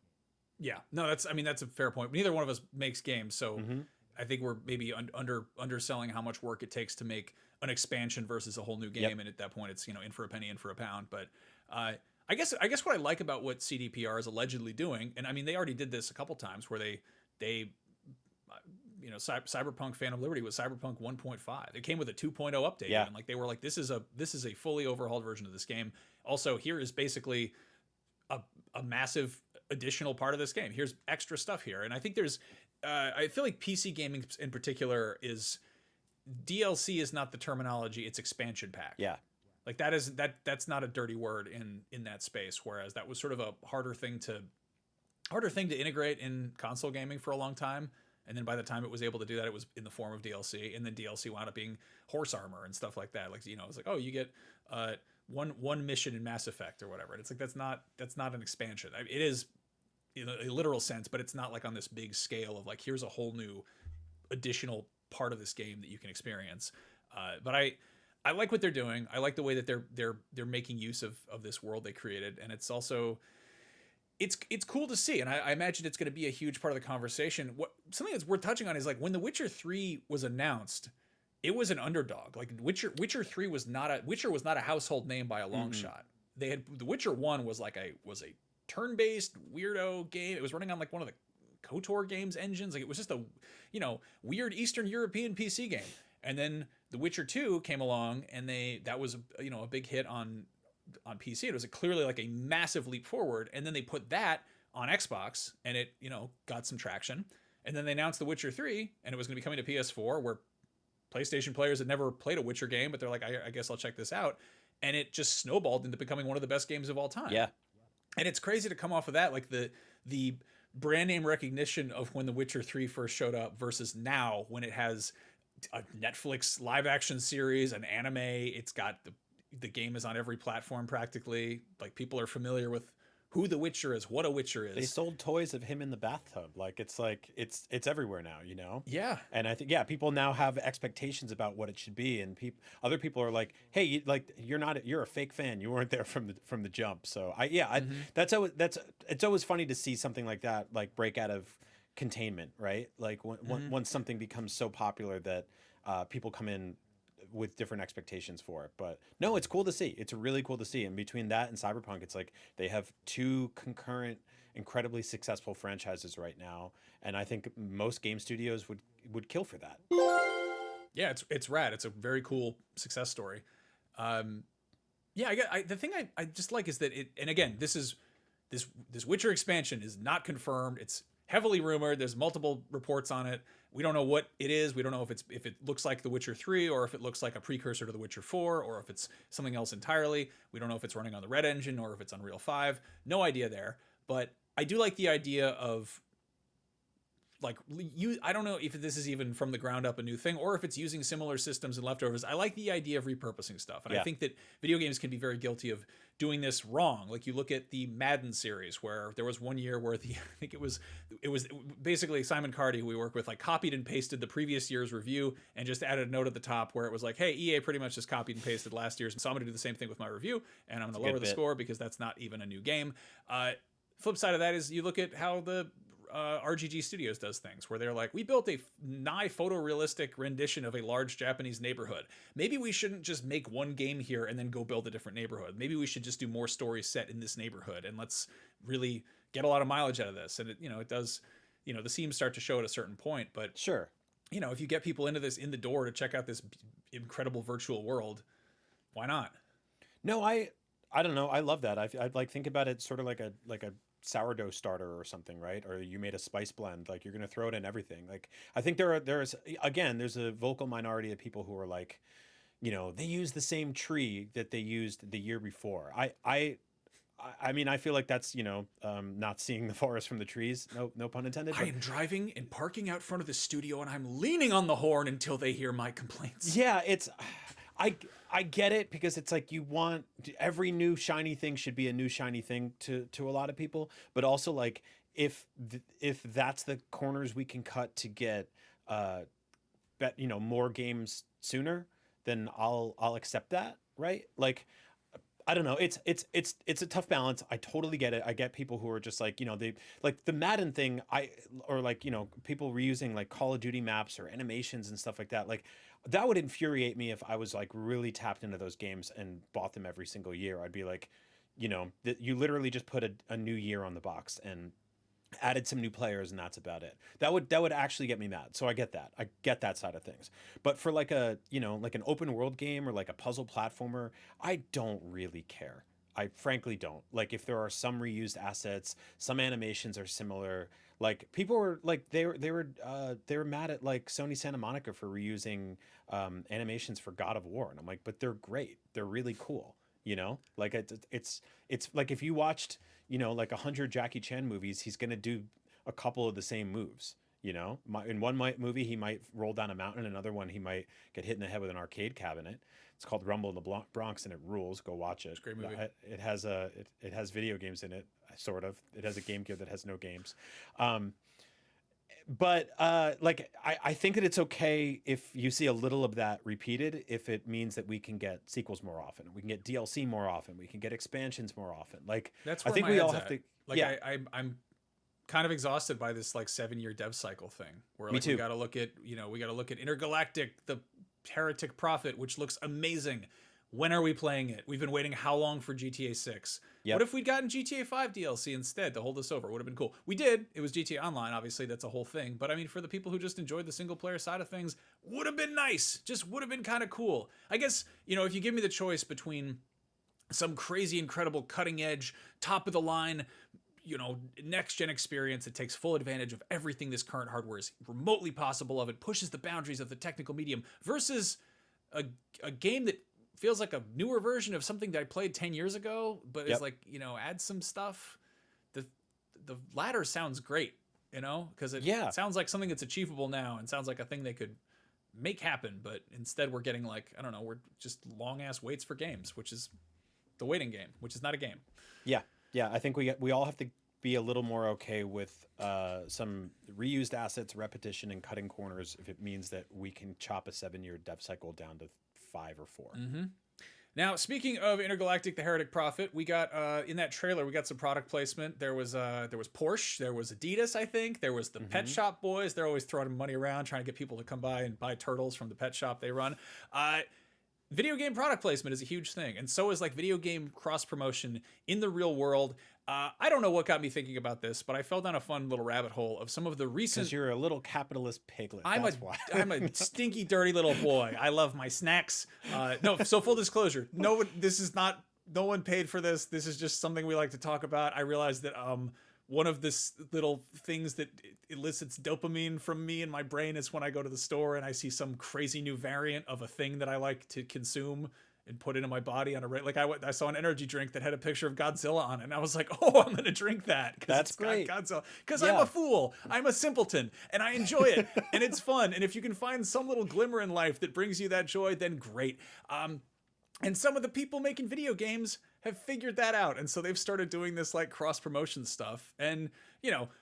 Yeah, no, that's a fair point. Neither one of us makes games, so I think we're maybe underselling how much work it takes to make an expansion versus a whole new game. Yep. And at that point, it's, in for a penny, in for a pound. But I guess what I like about what CDPR is allegedly doing, and I mean, they already did this a couple times where they Cyberpunk Phantom Liberty was Cyberpunk 1.5. It came with a 2.0 update. Yeah. And like they were like, this is a fully overhauled version of this game. Also, here is basically a massive additional part of this game. Here's extra stuff here. And I think there's I feel like PC gaming in particular is DLC is not the terminology, it's expansion pack. Yeah. Like that's not a dirty word in that space, whereas that was sort of a harder thing to integrate in console gaming for a long time. And then by the time it was able to do that, it was in the form of DLC, and then DLC wound up being horse armor and stuff like that. Like, it's like, oh, you get one mission in Mass Effect or whatever. And it's like that's not an expansion. It is in a literal sense, but it's not like on this big scale of like, here's a whole new additional part of this game that you can experience. But I like what they're doing. I like the way that they're making use of this world they created, and it's also it's cool to see. And I imagine it's going to be a huge part of the conversation. Something that's worth touching on is like when The Witcher 3 was announced, it was an underdog. Like Witcher 3 was not a household name by a long shot. They had The Witcher 1 was a turn-based weirdo game. It was running on like one of the KOTOR games engines. Like it was just a weird Eastern European PC game. And then The Witcher 2 came along, and that was a big hit on PC. It was clearly like a massive leap forward. And then they put that on Xbox, and it got some traction. And then they announced The Witcher 3, and it was going to be coming to PS4, where PlayStation players had never played a Witcher game, but they're like, I guess I'll check this out. And it just snowballed into becoming one of the best games of all time. Yeah. And it's crazy to come off of that, like the brand name recognition of when The Witcher 3 first showed up versus now when it has a Netflix live action series, an anime. It's got the game is on every platform practically. Like people are familiar with who the Witcher is, what a Witcher is. They sold toys of him in the bathtub. Like it's everywhere now, Yeah. And I think people now have expectations about what it should be, and other people are like, hey, you're a fake fan. You weren't there from the jump. So it's always funny to see something like that like break out of containment, right? Like once something becomes so popular that people come in with different expectations for it. But no, it's cool to see. It's really cool to see. And between that and Cyberpunk, it's like they have two concurrent, incredibly successful franchises right now. And I think most game studios would kill for that. Yeah, it's rad. It's a very cool success story. The thing I just like is that and again, this Witcher expansion is not confirmed. It's heavily rumored. There's multiple reports on it. We don't know what it is. We don't know if it looks like The Witcher 3 or if it looks like a precursor to The Witcher 4 or if it's something else entirely. We don't know if it's running on the Red engine or if it's Unreal 5. No idea there. But I do like the idea of like I don't know if this is even from the ground up a new thing or if it's using similar systems and leftovers. I like the idea of repurposing stuff. And I think that video games can be very guilty of doing this wrong. Like you look at the Madden series where there was one year where I think it was basically Simon Cardy, who we work with, like copied and pasted the previous year's review and just added a note at the top where it was like, hey, EA pretty much just copied and pasted last year's. So I'm going to do the same thing with my review, and I'm going to lower the score because that's not even a new game. Flip side of that is you look at how the RGG Studios does things where they're like, we built a nigh photorealistic rendition of a large Japanese neighborhood. Maybe we shouldn't just make one game here and then go build a different neighborhood. Maybe we should just do more stories set in this neighborhood, and let's really get a lot of mileage out of this. And it does, the seams start to show at a certain point, but sure, if you get people into this in the door to check out this incredible virtual world, why not? No, I don't know. I love that. I like think about it sort of like a sourdough starter or something, right? Or you made a spice blend, like you're going to throw it in everything. Like I think there's a vocal minority of people who are like, they use the same tree that they used the year before. I mean, I feel like that's, not seeing the forest from the trees. No pun intended. I am driving and parking out front of the studio, and I'm leaning on the horn until they hear my complaints. Yeah, I get it, because it's like you want every new shiny thing should be a new shiny thing to a lot of people, but also like if that's the corners we can cut to get more games sooner, then I'll accept that, right? Like I don't know. It's a tough balance. I totally get it. I get people who are just like, they like the Madden thing. Or like, people reusing like Call of Duty maps or animations and stuff like that. Like that would infuriate me if I was like really tapped into those games and bought them every single year. I'd be like, you literally just put a new year on the box and added some new players, and that's about it. That would actually get me mad. So I get that. I get that side of things. But for like like an open world game or like a puzzle platformer, I don't really care. I frankly don't. Like if there are some reused assets, some animations are similar. Like people were like they were mad at like Sony Santa Monica for reusing animations for God of War, and I'm like, but they're great. They're really cool. Like it's like if you watched like 100 Jackie Chan movies, he's gonna do a couple of the same moves. In one movie he might roll down a mountain, another one he might get hit in the head with an arcade cabinet. It's called Rumble in the Bronx, and it rules. Go watch it. It's a great movie. It has video games in it, sort of. It has a Game Gear that has no games. But like I think that it's okay if you see a little of that repeated, if it means that we can get sequels more often, we can get DLC more often, we can get expansions more often. Like that's where I think my we all head's have at. to. Like Yeah, I'm kind of exhausted by this like 7-year dev cycle thing, where Me like too. we got to look at Intergalactic, the Heretic Prophet, which looks amazing. When are we playing it? We've been waiting how long for GTA 6? Yep. What if we'd gotten GTA 5 DLC instead to hold us over? It would have been cool. We did. It was GTA Online, obviously. That's a whole thing. But I mean, for the people who just enjoyed the single player side of things, would have been nice. Just would have been kind of cool. I guess, if you give me the choice between some crazy, incredible, cutting edge, top of the line, next gen experience that takes full advantage of everything this current hardware is remotely possible of, it pushes the boundaries of the technical medium, versus a game that feels like a newer version of something that I played 10 years ago, but is like, add some stuff. The latter sounds great, because it sounds like something that's achievable now and sounds like a thing they could make happen. But instead we're getting like, I don't know, we're just long ass waits for games, which is the waiting game, which is not a game. Yeah. I think we all have to be a little more okay with some reused assets, repetition, and cutting corners if it means that we can chop a 7-year dev cycle down to 5 or 4. Mm-hmm. Now, speaking of Intergalactic, the Heretic Prophet, we got in that trailer, we got some product placement. There was Porsche, there was Adidas, I think, there was the Pet Shop Boys. They're always throwing money around, trying to get people to come by and buy turtles from the pet shop they run. Video game product placement is a huge thing, and so is like video game cross promotion in the real world. I don't know what got me thinking about this, but I fell down a fun little rabbit hole of some of the recent. Because you're a little capitalist piglet. I'm a stinky, dirty little boy. I love my snacks. No, so full disclosure, no one paid for this. This is just something we like to talk about. I realized that one of this little things that elicits dopamine from me in my brain is when I go to the store and I see some crazy new variant of a thing that I like to consume and put into my body on a rate. Like I saw an energy drink that had a picture of Godzilla on it, and I was like, oh, I'm gonna drink that. That's great. Godzilla. Because I'm a fool. I'm a simpleton, and I enjoy it, and it's fun. And if you can find some little glimmer in life that brings you that joy, then great. And some of the people making video games have figured that out, and so they've started doing this like cross promotion stuff. And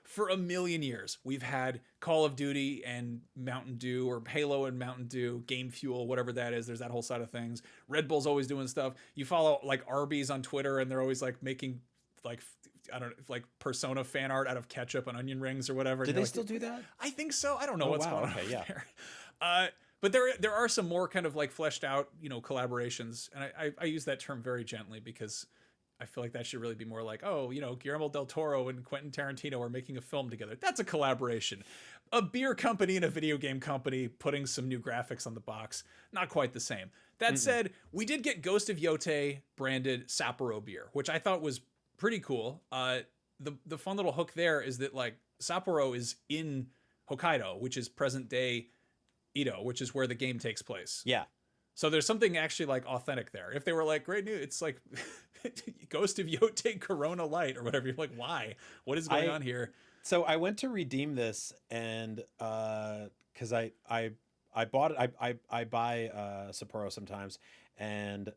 for a million years we've had Call of Duty and Mountain Dew, or Halo and Mountain Dew, Game Fuel, whatever that is. There's that whole side of things. Red Bull's always doing stuff. You follow like Arby's on Twitter, and they're always like making like, I don't know, like Persona fan art out of ketchup and onion rings or whatever. Do they still do that? I think so. I don't know what's going on there. Yeah. But there are some more kind of like fleshed out, collaborations. And I use that term very gently because I feel like that should really be more like, Guillermo del Toro and Quentin Tarantino are making a film together. That's a collaboration. A beer company and a video game company putting some new graphics on the box. Not quite the same. That said, we did get Ghost of Yotei branded Sapporo beer, which I thought was pretty cool. the fun little hook there is that like Sapporo is in Hokkaido, which is present day Edo, which is where the game takes place. Yeah. So there's something actually like authentic there. If they were like, great news, it's like Ghost of Yotei Corona Light or whatever. You're like, why? What is going on here? So I went to redeem this, and because I bought it, I buy Sapporo sometimes, and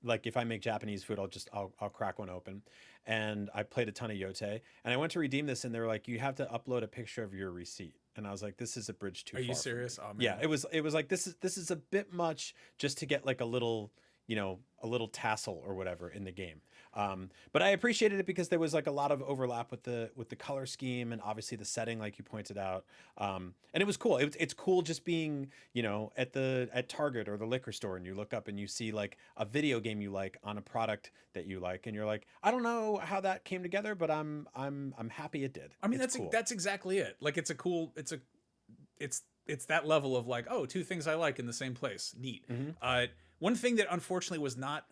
like if I make Japanese food, I'll crack one open, and I played a ton of Yotei, and I went to redeem this, and they were like, you have to upload a picture of your receipt. And I was like, this is a bridge too far. Are you serious? Oh, man. Yeah, it was like this is a bit much just to get like a little, a little tassel or whatever in the game. But I appreciated it because there was like a lot of overlap with the color scheme and obviously the setting, like you pointed out. And it was cool. It's cool just being, at Target or the liquor store, and you look up and you see like a video game you like on a product that you like, and you're like, I don't know how that came together, but I'm happy it did. I mean, it's cool. That's exactly it. Like it's that level of like, oh, two things I like in the same place. Neat. Mm-hmm. One thing that unfortunately was not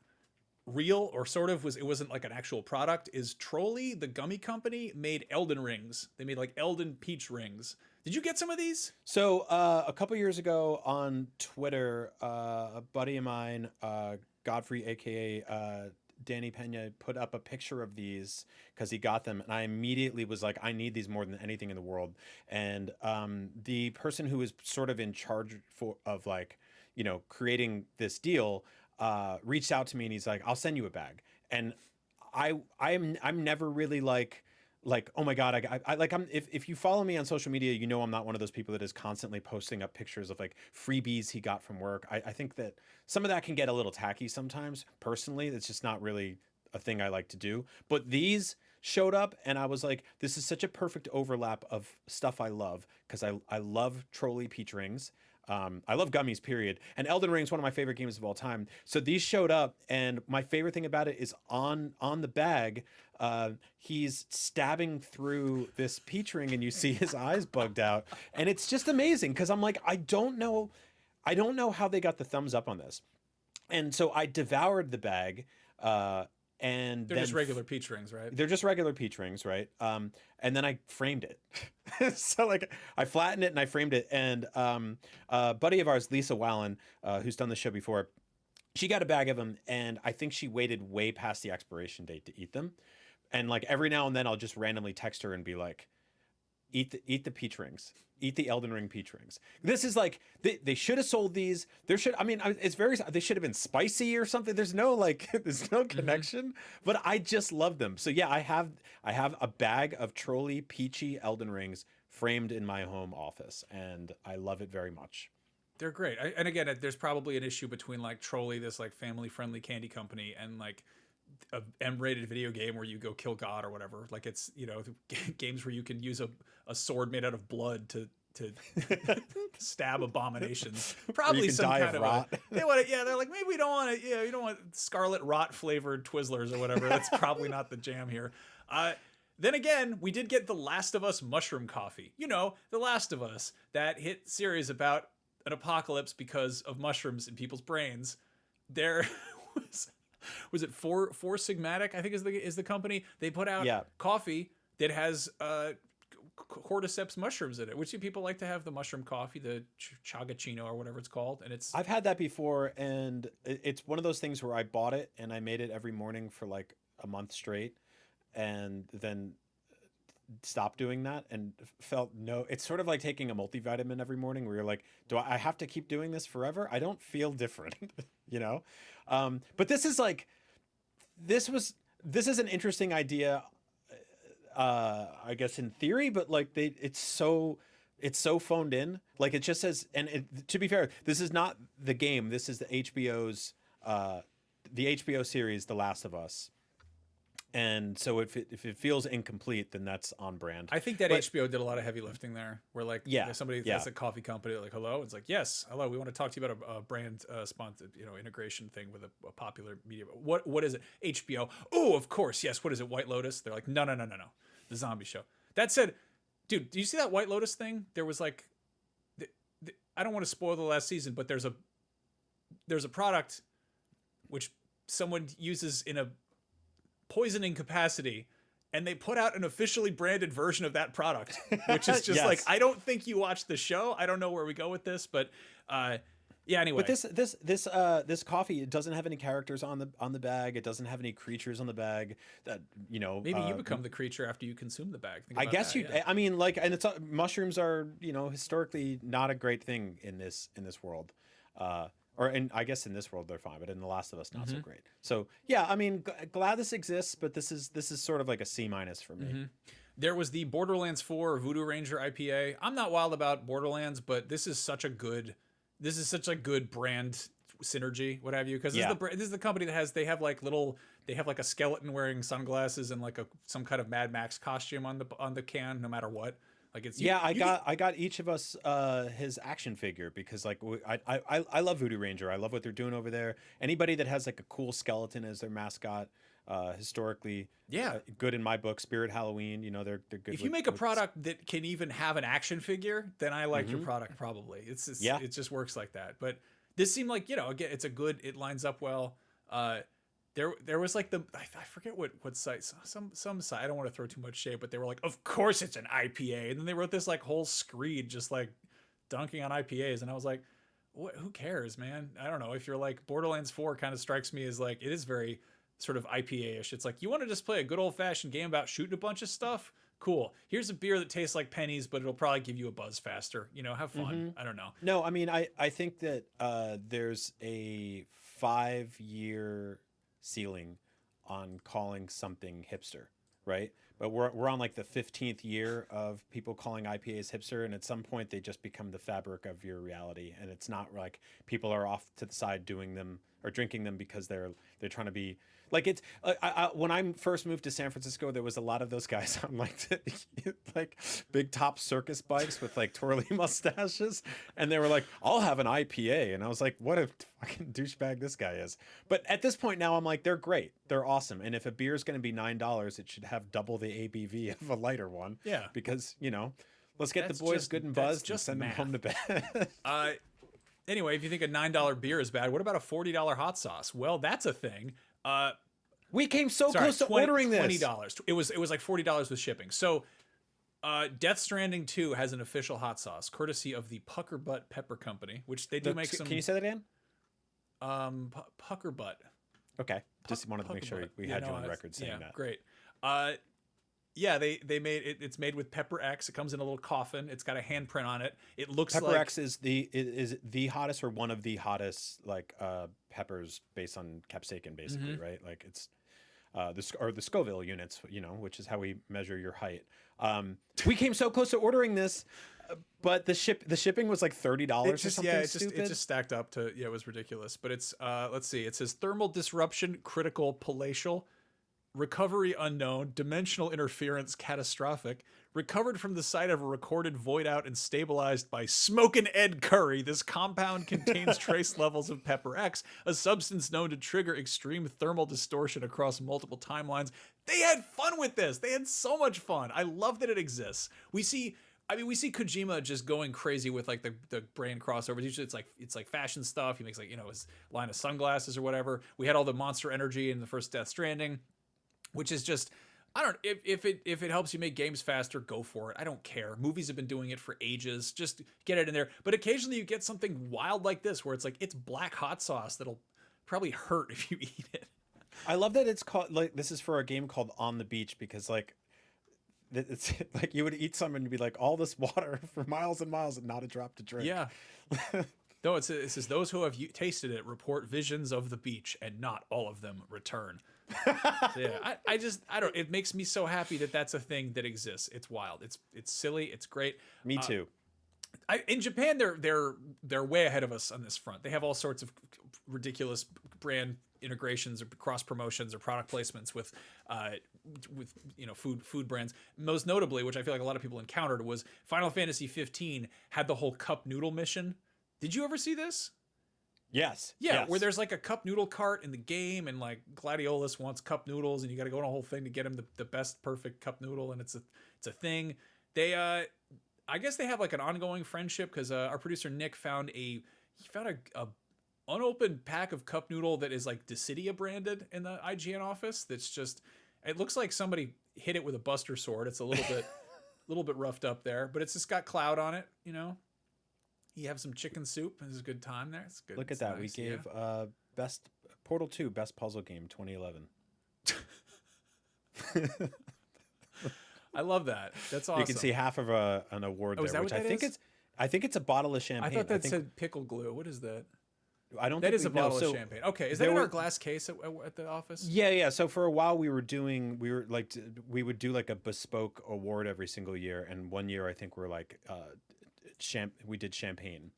real, or sort of it wasn't like an actual product, is Trolley, the gummy company, made Elden rings. They made like Elden peach rings. Did you get some of these? So a couple years ago on Twitter, a buddy of mine, Godfrey, aka Danny Pena, put up a picture of these because he got them, and I immediately was like, I need these more than anything in the world. And the person who was sort of in charge of like, creating this deal reached out to me, and he's like, I'll send you a bag. And I'm never really like, oh my God, if you follow me on social media, I'm not one of those people that is constantly posting up pictures of like freebies he got from work. I think that some of that can get a little tacky sometimes. Personally, it's just not really a thing I like to do. But these showed up, and I was like, this is such a perfect overlap of stuff I love, because I love Trolley peach rings. I love gummies, period. And Elden Ring is one of my favorite games of all time. So these showed up, and my favorite thing about it is on the bag, he's stabbing through this peach ring, and you see his eyes bugged out. And it's just amazing, because I'm like, I don't know how they got the thumbs up on this. And so I devoured the bag, and they're just regular peach rings, right? They're just regular peach rings, right? And then I framed it. So like I flattened it and I framed it. And a buddy of ours, Lisa Wallen, who's done the show before, she got a bag of them, and I think she waited way past the expiration date to eat them. And like every now and then I'll just randomly text her and be like, eat the peach rings. Eat the Elden Ring peach rings. This is like, they should have sold these. They should have been spicy or something. There's no connection, mm-hmm. But I just love them. So yeah, I have a bag of Trolley peachy Elden Rings framed in my home office, and I love it very much. They're great. And again, there's probably an issue between like Trolley, this like family friendly candy company, and like a M-rated video game where you go kill God or whatever. Like it's, games where you can use a sword made out of blood to stab abominations. Probably some kind of rot. They're like, maybe we don't want it. Yeah, you don't want scarlet rot flavored Twizzlers or whatever. That's probably not the jam here. Then again, we did get The Last of Us mushroom coffee. The Last of Us, that hit series about an apocalypse because of mushrooms in people's brains. There was it Four Sigmatic, I think is the company. They put out coffee that has cordyceps mushrooms in it, which people like to have the mushroom coffee, the chagachino or whatever it's called. And I've had that before, and it's one of those things where I bought it and I made it every morning for like a month straight, and then stopped doing that and felt it's sort of like taking a multivitamin every morning where you're like, do I have to keep doing this forever? I don't feel different. But this is an interesting idea, I guess in theory, but like it's so phoned in. Like it just says, and to be fair, this is not the game. This is the HBO series, The Last of Us. And so if it feels incomplete, then that's on brand. I think that HBO did a lot of heavy lifting there. Where like somebody has a coffee company, like, hello, it's like, yes, hello, we want to talk to you about a brand sponsored integration thing with a popular media. What is it? HBO. Oh, of course, yes. What is it? White Lotus. They're like, no, the zombie show. That said, dude, do you see that White Lotus thing? There was like, I don't want to spoil the last season, but there's a product which someone uses in a poisoning capacity, and they put out an officially branded version of that product, which is just Yes. like, I don't think you watched the show. I don't know where we go with this, but yeah. Anyway, But this coffee, it doesn't have any characters on the bag. It doesn't have any creatures on the bag. That maybe you become the creature after you consume the bag. Think I about guess that, you. yeah. I mean, like, and it's mushrooms are historically not a great thing in this world. Or and I guess in this world they're fine, but in The Last of Us not so great. So yeah, I mean, glad this exists, but this is sort of like a C- for me. There was the Borderlands 4 Voodoo Ranger IPA. I'm not wild about Borderlands, but this is such a good brand synergy, what have you? Because Yeah. this is the company that they have like a skeleton wearing sunglasses and like some kind of Mad Max costume on the can, no matter what. Like it's I got each of us his action figure because like I love Voodoo Ranger. I love what they're doing over there. Anybody that has like a cool skeleton as their mascot, historically, good in my book. Spirit Halloween, they're good. If you make a product that can even have an action figure, then I like your product probably. It just works like that. But this seemed like, again, it lines up well. There was like I forget what site, some site, I don't want to throw too much shade, but they were like, of course it's an IPA, and then they wrote this like whole screed just like dunking on IPAs, and I was like, who cares, man? I don't know. If you're like, Borderlands 4 kind of strikes me as like, it is very sort of IPA-ish. It's like, you want to just play a good old-fashioned game about shooting a bunch of stuff? Cool. Here's a beer that tastes like pennies, but it'll probably give you a buzz faster. Have fun. I don't know. No, I mean, I think that there's a 5-year ceiling on calling something hipster, right? But we're on like the 15th year of people calling IPAs hipster, and at some point they just become the fabric of your reality, and it's not like people are off to the side doing them or drinking them because they're trying to be like, it's when I first moved to San Francisco, there was a lot of those guys on like big top circus bikes with like twirly mustaches, and they were like, I'll have an IPA, and I was like, what a fucking douchebag this guy is. But at this point now I'm like, they're great, they're awesome, and if a beer is going to be $9, it should have double the ABV of a lighter one. Yeah, because let's get the boys good and buzzed and send them home to bed. Anyway, if you think a $9 beer is bad, what about a $40 hot sauce? Well, that's a thing. We came close to ordering this. $20. It was like $40 with shipping. So, Death Stranding 2 has an official hot sauce, courtesy of the Pucker Butt Pepper Company, which they do make some. Can you say that again? Pucker Butt. Okay, just wanted to make sure we had you on record saying that. Great. Yeah, they made it. It's made with Pepper X. It comes in a little coffin. It's got a handprint on it. It looks Pepper like X is the hottest or one of the hottest peppers based on capsaicin, basically, right? Like it's the Scoville units, which is how we measure your height. We came so close to ordering this, but the shipping was like $30 or something. Yeah, stupid. it just stacked up to, it was ridiculous. But it's let's see. It says thermal disruption critical palatial. Recovery unknown, dimensional interference catastrophic, recovered from the site of a recorded void out and stabilized by Smokin' Ed Curry. This compound contains trace levels of Pepper X, a substance known to trigger extreme thermal distortion across multiple timelines. They had fun with this. They had so much fun. I love that it exists. We see Kojima just going crazy with like the brand crossovers. Usually it's like fashion stuff. He makes like, his line of sunglasses or whatever. We had all the Monster Energy in the first Death Stranding, which is just, I don't, if it helps you make games faster, go for it. I don't care. Movies have been doing it for ages. Just get it in there. But occasionally you get something wild like this where it's like, it's black hot sauce that'll probably hurt if you eat it. I love that it's called, like, this is for a game called On the Beach, because like it's like you would eat some and be like, all this water for miles and miles and not a drop to drink. Yeah. No, it says those who have tasted it report visions of the beach, and not all of them return. So yeah, I don't. It makes me so happy that that's a thing that exists. It's wild. It's silly. It's great. Me too. In Japan, they're way ahead of us on this front. They have all sorts of ridiculous brand integrations or cross promotions or product placements with food brands. Most notably, which I feel like a lot of people encountered, was Final Fantasy 15 had the whole cup noodle mission. Did you ever see this? Yes. Yeah, yes. where there's like a cup noodle cart in the game, and like Gladiolus wants cup noodles, and you got to go on a whole thing to get him the best perfect cup noodle, and it's a thing. They I guess they have like an ongoing friendship because our producer Nick found a unopened pack of cup noodle that is like Dissidia branded in the IGN office. That's just, It looks like somebody hit it with a Buster sword. It's a little bit roughed up there, but it's just got cloud on it. You know, you have some chicken soup. There's a good time there. It's good. Look at It's that. nice, We gave best Portal 2 best puzzle game 2011. I love that. That's awesome. You can see half of an award Oh, is there, that which what I that think is? I think it's a bottle of champagne. I thought that think, said pickle glue. What is that? I don't That think is a we know. bottle So of champagne. Okay, is that there in our were- glass case at the office? Yeah. So for a while we would do like a bespoke award every single year, and one year I think we're like we did champagne,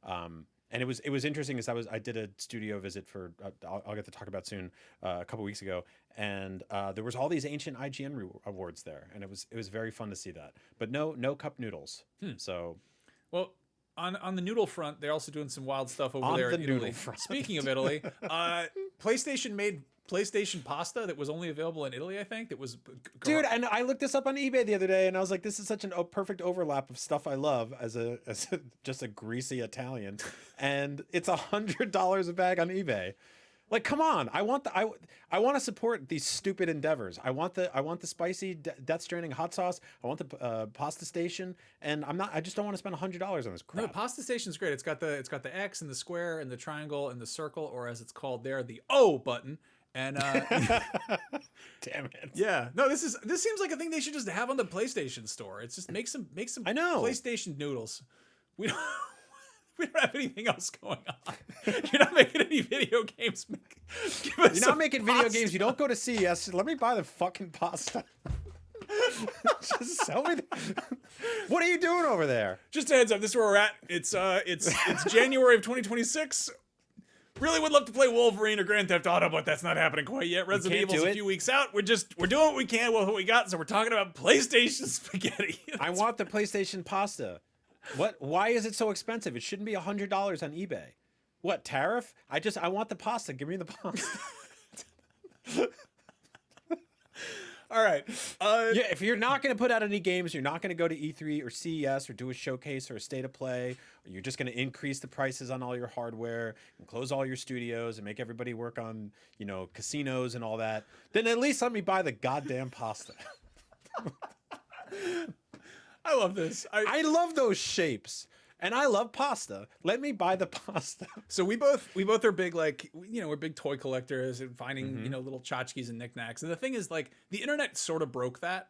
and it was interesting because I did a studio visit for I'll get to talk about soon a couple weeks ago, and there was all these ancient IGN awards there, and it was very fun to see that, but no cup noodles. So Well, on the noodle front, they're also doing some wild stuff over On there the in noodle Italy. front. Speaking of Italy, PlayStation made PlayStation pasta that was only available in Italy, I think. That was dude, and I looked this up on eBay the other day, and I was like, this is such a perfect overlap of stuff I love as just a greasy Italian, and it's $100 a bag on eBay. Like, come on! I want to support these stupid endeavors. I want the spicy Death Stranding hot sauce. I want the pasta station, and I just don't want to spend $100 on this crap. No, Pasta Station's great. It's got the X and the square and the triangle and the circle, or as it's called there, the O button. And Damn it! yeah, no, this seems like a thing they should just have on the PlayStation Store. It's just make some I know. PlayStation noodles. We don't we don't have anything else going on. You're not making any video games. Give us You're some not making video pasta. games. You don't go to CES. Let me buy the fucking pasta. Just sell me. What are you doing over there? Just a heads up, this is where we're at. It's January of 2026. Really would love to play Wolverine or Grand Theft Auto, but that's not happening quite yet. Resident can't Evil's do a it. few weeks out. We're doing what we can with what we got, so we're talking about PlayStation spaghetti. I want the PlayStation pasta. What? Why is it so expensive? It shouldn't be $100 on eBay. What tariff? I want the pasta. Give me the pasta. All right. Yeah, if you're not going to put out any games, you're not going to go to E3 or CES or do a showcase or a state of play, or you're just going to increase the prices on all your hardware and close all your studios and make everybody work on, casinos and all that, then at least let me buy the goddamn pasta. I love this. I love those shapes. And I love pasta. Let me buy the pasta. So we both are big, like, we're big toy collectors and finding, little tchotchkes and knickknacks. And the thing is, like, the internet sort of broke that.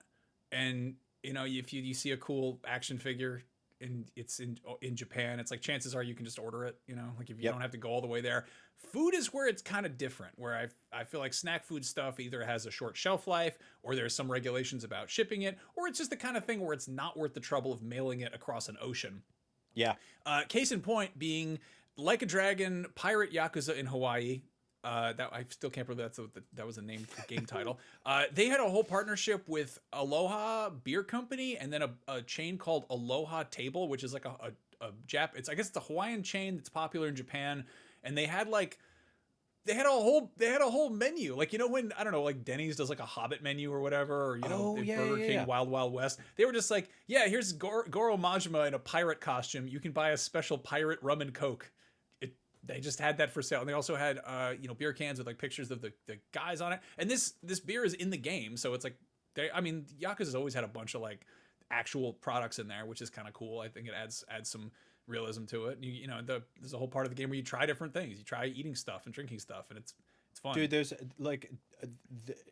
And, if you see a cool action figure and it's in Japan, it's like chances are you can just order it, like if you don't have to go all the way there. Food is where it's kind of different, where I feel like snack food stuff either has a short shelf life or there's some regulations about shipping it, or it's just the kind of thing where it's not worth the trouble of mailing it across an ocean. Yeah. Case in point being Like a Dragon Pirate Yakuza in Hawaii. That I still can't believe that was a named game title. They had a whole partnership with Aloha Beer Company and then a chain called Aloha Table, which is like a I guess it's a Hawaiian chain that's popular in Japan. And they had a whole menu. Like, when, I don't know, like Denny's does like a Hobbit menu or whatever, or, Burger King, Wild Wild West. They were just like, yeah, here's Goro Majima in a pirate costume. You can buy a special pirate rum and Coke. They just had that for sale. And they also had, beer cans with like pictures of the guys on it. And this beer is in the game. So it's like, Yakuza's always had a bunch of like actual products in there, which is kind of cool. I think it adds some realism to it. There's a whole part of the game where you try different things. You try eating stuff and drinking stuff, and it's fun. Dude, there's like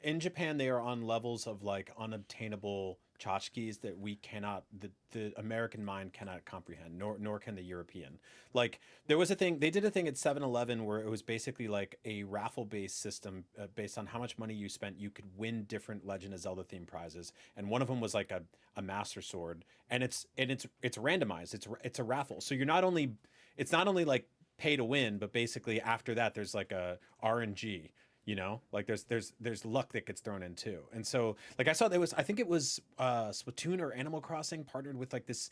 in Japan they are on levels of like unobtainable tchotchkes that we cannot, the American mind cannot comprehend, nor can the European. Like there was a thing, they did a thing at 7-Eleven where it was basically like a raffle based system based on how much money you spent. You could win different Legend of Zelda themed prizes, and one of them was like a Master Sword, and it's randomized. It's a raffle, so it's not only like pay to win, but basically after that there's like a RNG. Like there's luck that gets thrown in too. And so like I saw I think it was Splatoon or Animal Crossing partnered with like this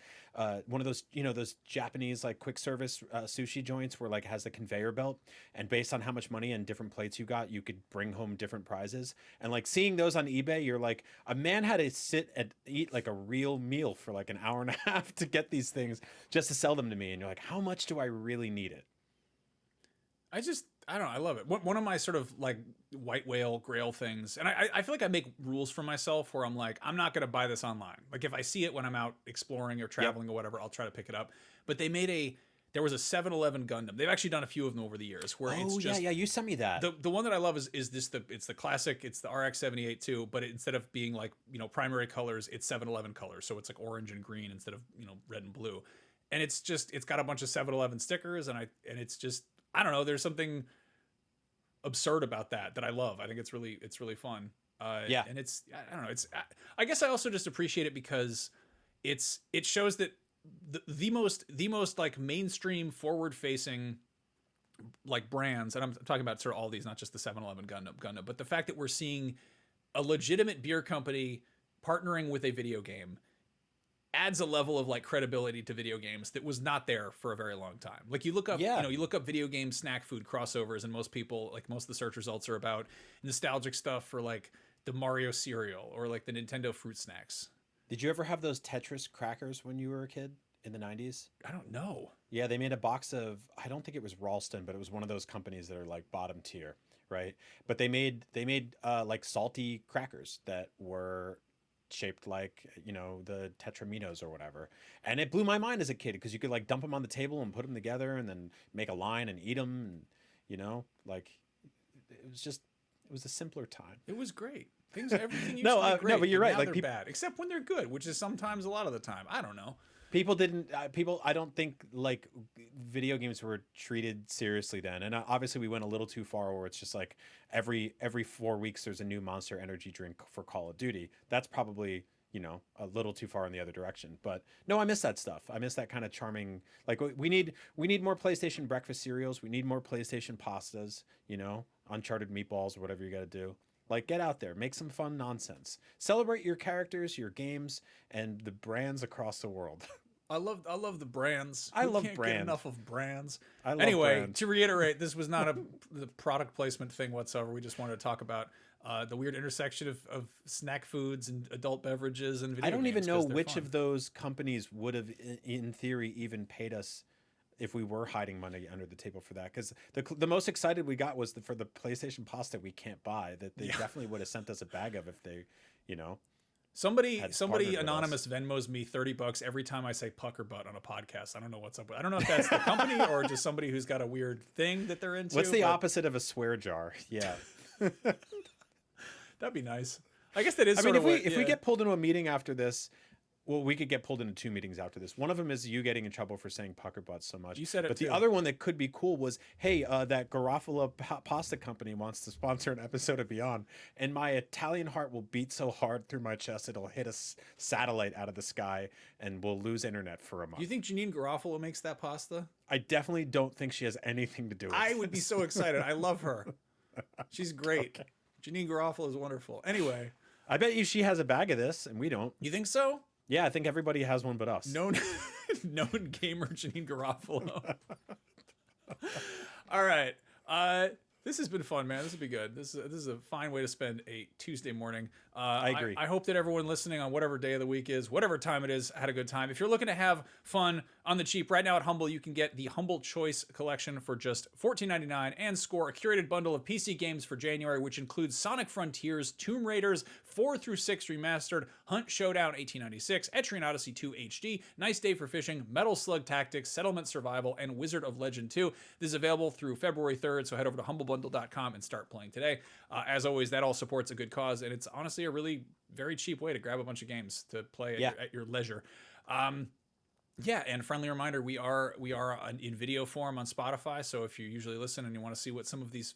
one of those those Japanese like quick service sushi joints where like it has the conveyor belt, and based on how much money and different plates you got, you could bring home different prizes. And like seeing those on eBay, you're like, a man had to sit and eat like a real meal for like an hour and a half to get these things just to sell them to me, and you're like, how much do I really need it? I don't know. I love it. One of my sort of like white whale grail things, and I feel like I make rules for myself where I'm like, I'm not going to buy this online. Like if I see it when I'm out exploring or traveling or whatever, I'll try to pick it up. But there was a 7-Eleven Gundam. They've actually done a few of them over the years where it's just. Yeah, you sent me that. The one that I love is it's the classic, it's the RX-78 too, but instead of being like, primary colors, it's 7-Eleven colors. So it's like orange and green instead of, red and blue. And it's got a bunch of 7-Eleven stickers and it's just, I don't know, there's something absurd about that I love. I think it's really fun. Yeah. And I don't know, I guess I also just appreciate it because it shows that the most like mainstream forward facing like brands, and I'm talking about sort of all these, not just the 7-Eleven Gundam, but the fact that we're seeing a legitimate beer company partnering with a video game adds a level of like credibility to video games that was not there for a very long time. Like you look up, you look up video game snack food crossovers, and most of the search results are about nostalgic stuff for like the Mario cereal or like the Nintendo fruit snacks. Did you ever have those Tetris crackers when you were a kid in the 90s? I don't know. Yeah, they made a box of, I don't think it was Ralston, but it was one of those companies that are like bottom tier, right? But they made like salty crackers that were shaped like, the Tetraminos or whatever. And it blew my mind as a kid because you could like dump them on the table and put them together and then make a line and eat them. And, like it was a simpler time. It was great. Everything used to be great. No, but you're right. Now Like they're bad, except when they're good, which is sometimes a lot of the time. I don't know. I don't think like video games were treated seriously then. And obviously we went a little too far where it's just like every 4 weeks there's a new Monster Energy drink for Call of Duty. That's probably, a little too far in the other direction. But no, I miss that stuff. I miss that kind of charming, like we need more PlayStation breakfast cereals. We need more PlayStation pastas, Uncharted meatballs or whatever you got to do. Like, get out there, make some fun nonsense. Celebrate your characters, your games, and the brands across the world. I love the brands. I love can't brands. Get enough of brands. Anyway, to reiterate, this was not the product placement thing whatsoever. We just wanted to talk about the weird intersection of snack foods and adult beverages and video games. I don't even know which fun. of those companies would have, in theory, even paid us if we were hiding money under the table for that, because the most excited we got was for the PlayStation pasta we can't buy, that they definitely would have sent us a bag of if they, somebody anonymous Venmos me $30 every time I say pucker butt on a podcast. I don't know what's up with. I don't know if that's the company or just somebody who's got a weird thing that they're into. What's the opposite of a swear jar? Yeah. That'd be nice. I guess that is. If we get pulled into a meeting after this. Well, we could get pulled into 2 meetings after this. One of them is you getting in trouble for saying pucker butts so much. You said it But too. the other one that could be cool was, hey, that Garofalo pasta company wants to sponsor an episode of Beyond. And my Italian heart will beat so hard through my chest, it'll hit a satellite out of the sky and we'll lose internet for a month. You think Janine Garofalo makes that pasta? I definitely don't think she has anything to do with it. I would be so excited. I love her. She's great. Okay. Janine Garofalo is wonderful. Anyway. I bet you she has a bag of this and we don't. You think so? Yeah, I think everybody has one but us. Known gamer Janine Garofalo. All right. This has been fun, man. This will be good. This is a fine way to spend a Tuesday morning. I agree. I hope that everyone listening on whatever day of the week is, whatever time it is, had a good time. If you're looking to have fun on the cheap, right now at Humble, you can get the Humble Choice Collection for just $14.99 and score a curated bundle of PC games for January, which includes Sonic Frontiers, Tomb Raiders 4 through 6 remastered, Hunt Showdown 1896, Etrian Odyssey 2 HD, Nice Day for Fishing, Metal Slug Tactics, Settlement Survival, and Wizard of Legend 2. This is available through February 3rd, so head over to humblebundle.com and start playing today. As always, that all supports a good cause, and it's honestly a really very cheap way to grab a bunch of games to play at your leisure. And friendly reminder, we are in video form on Spotify, so if you usually listen and you want to see what some of these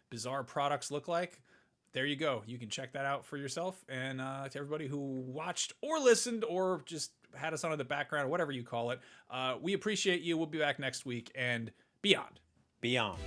bizarre products look like, there you go. You can check that out for yourself. And to everybody who watched or listened or just had us on in the background, whatever you call it, we appreciate you. We'll be back next week and beyond. Beyond.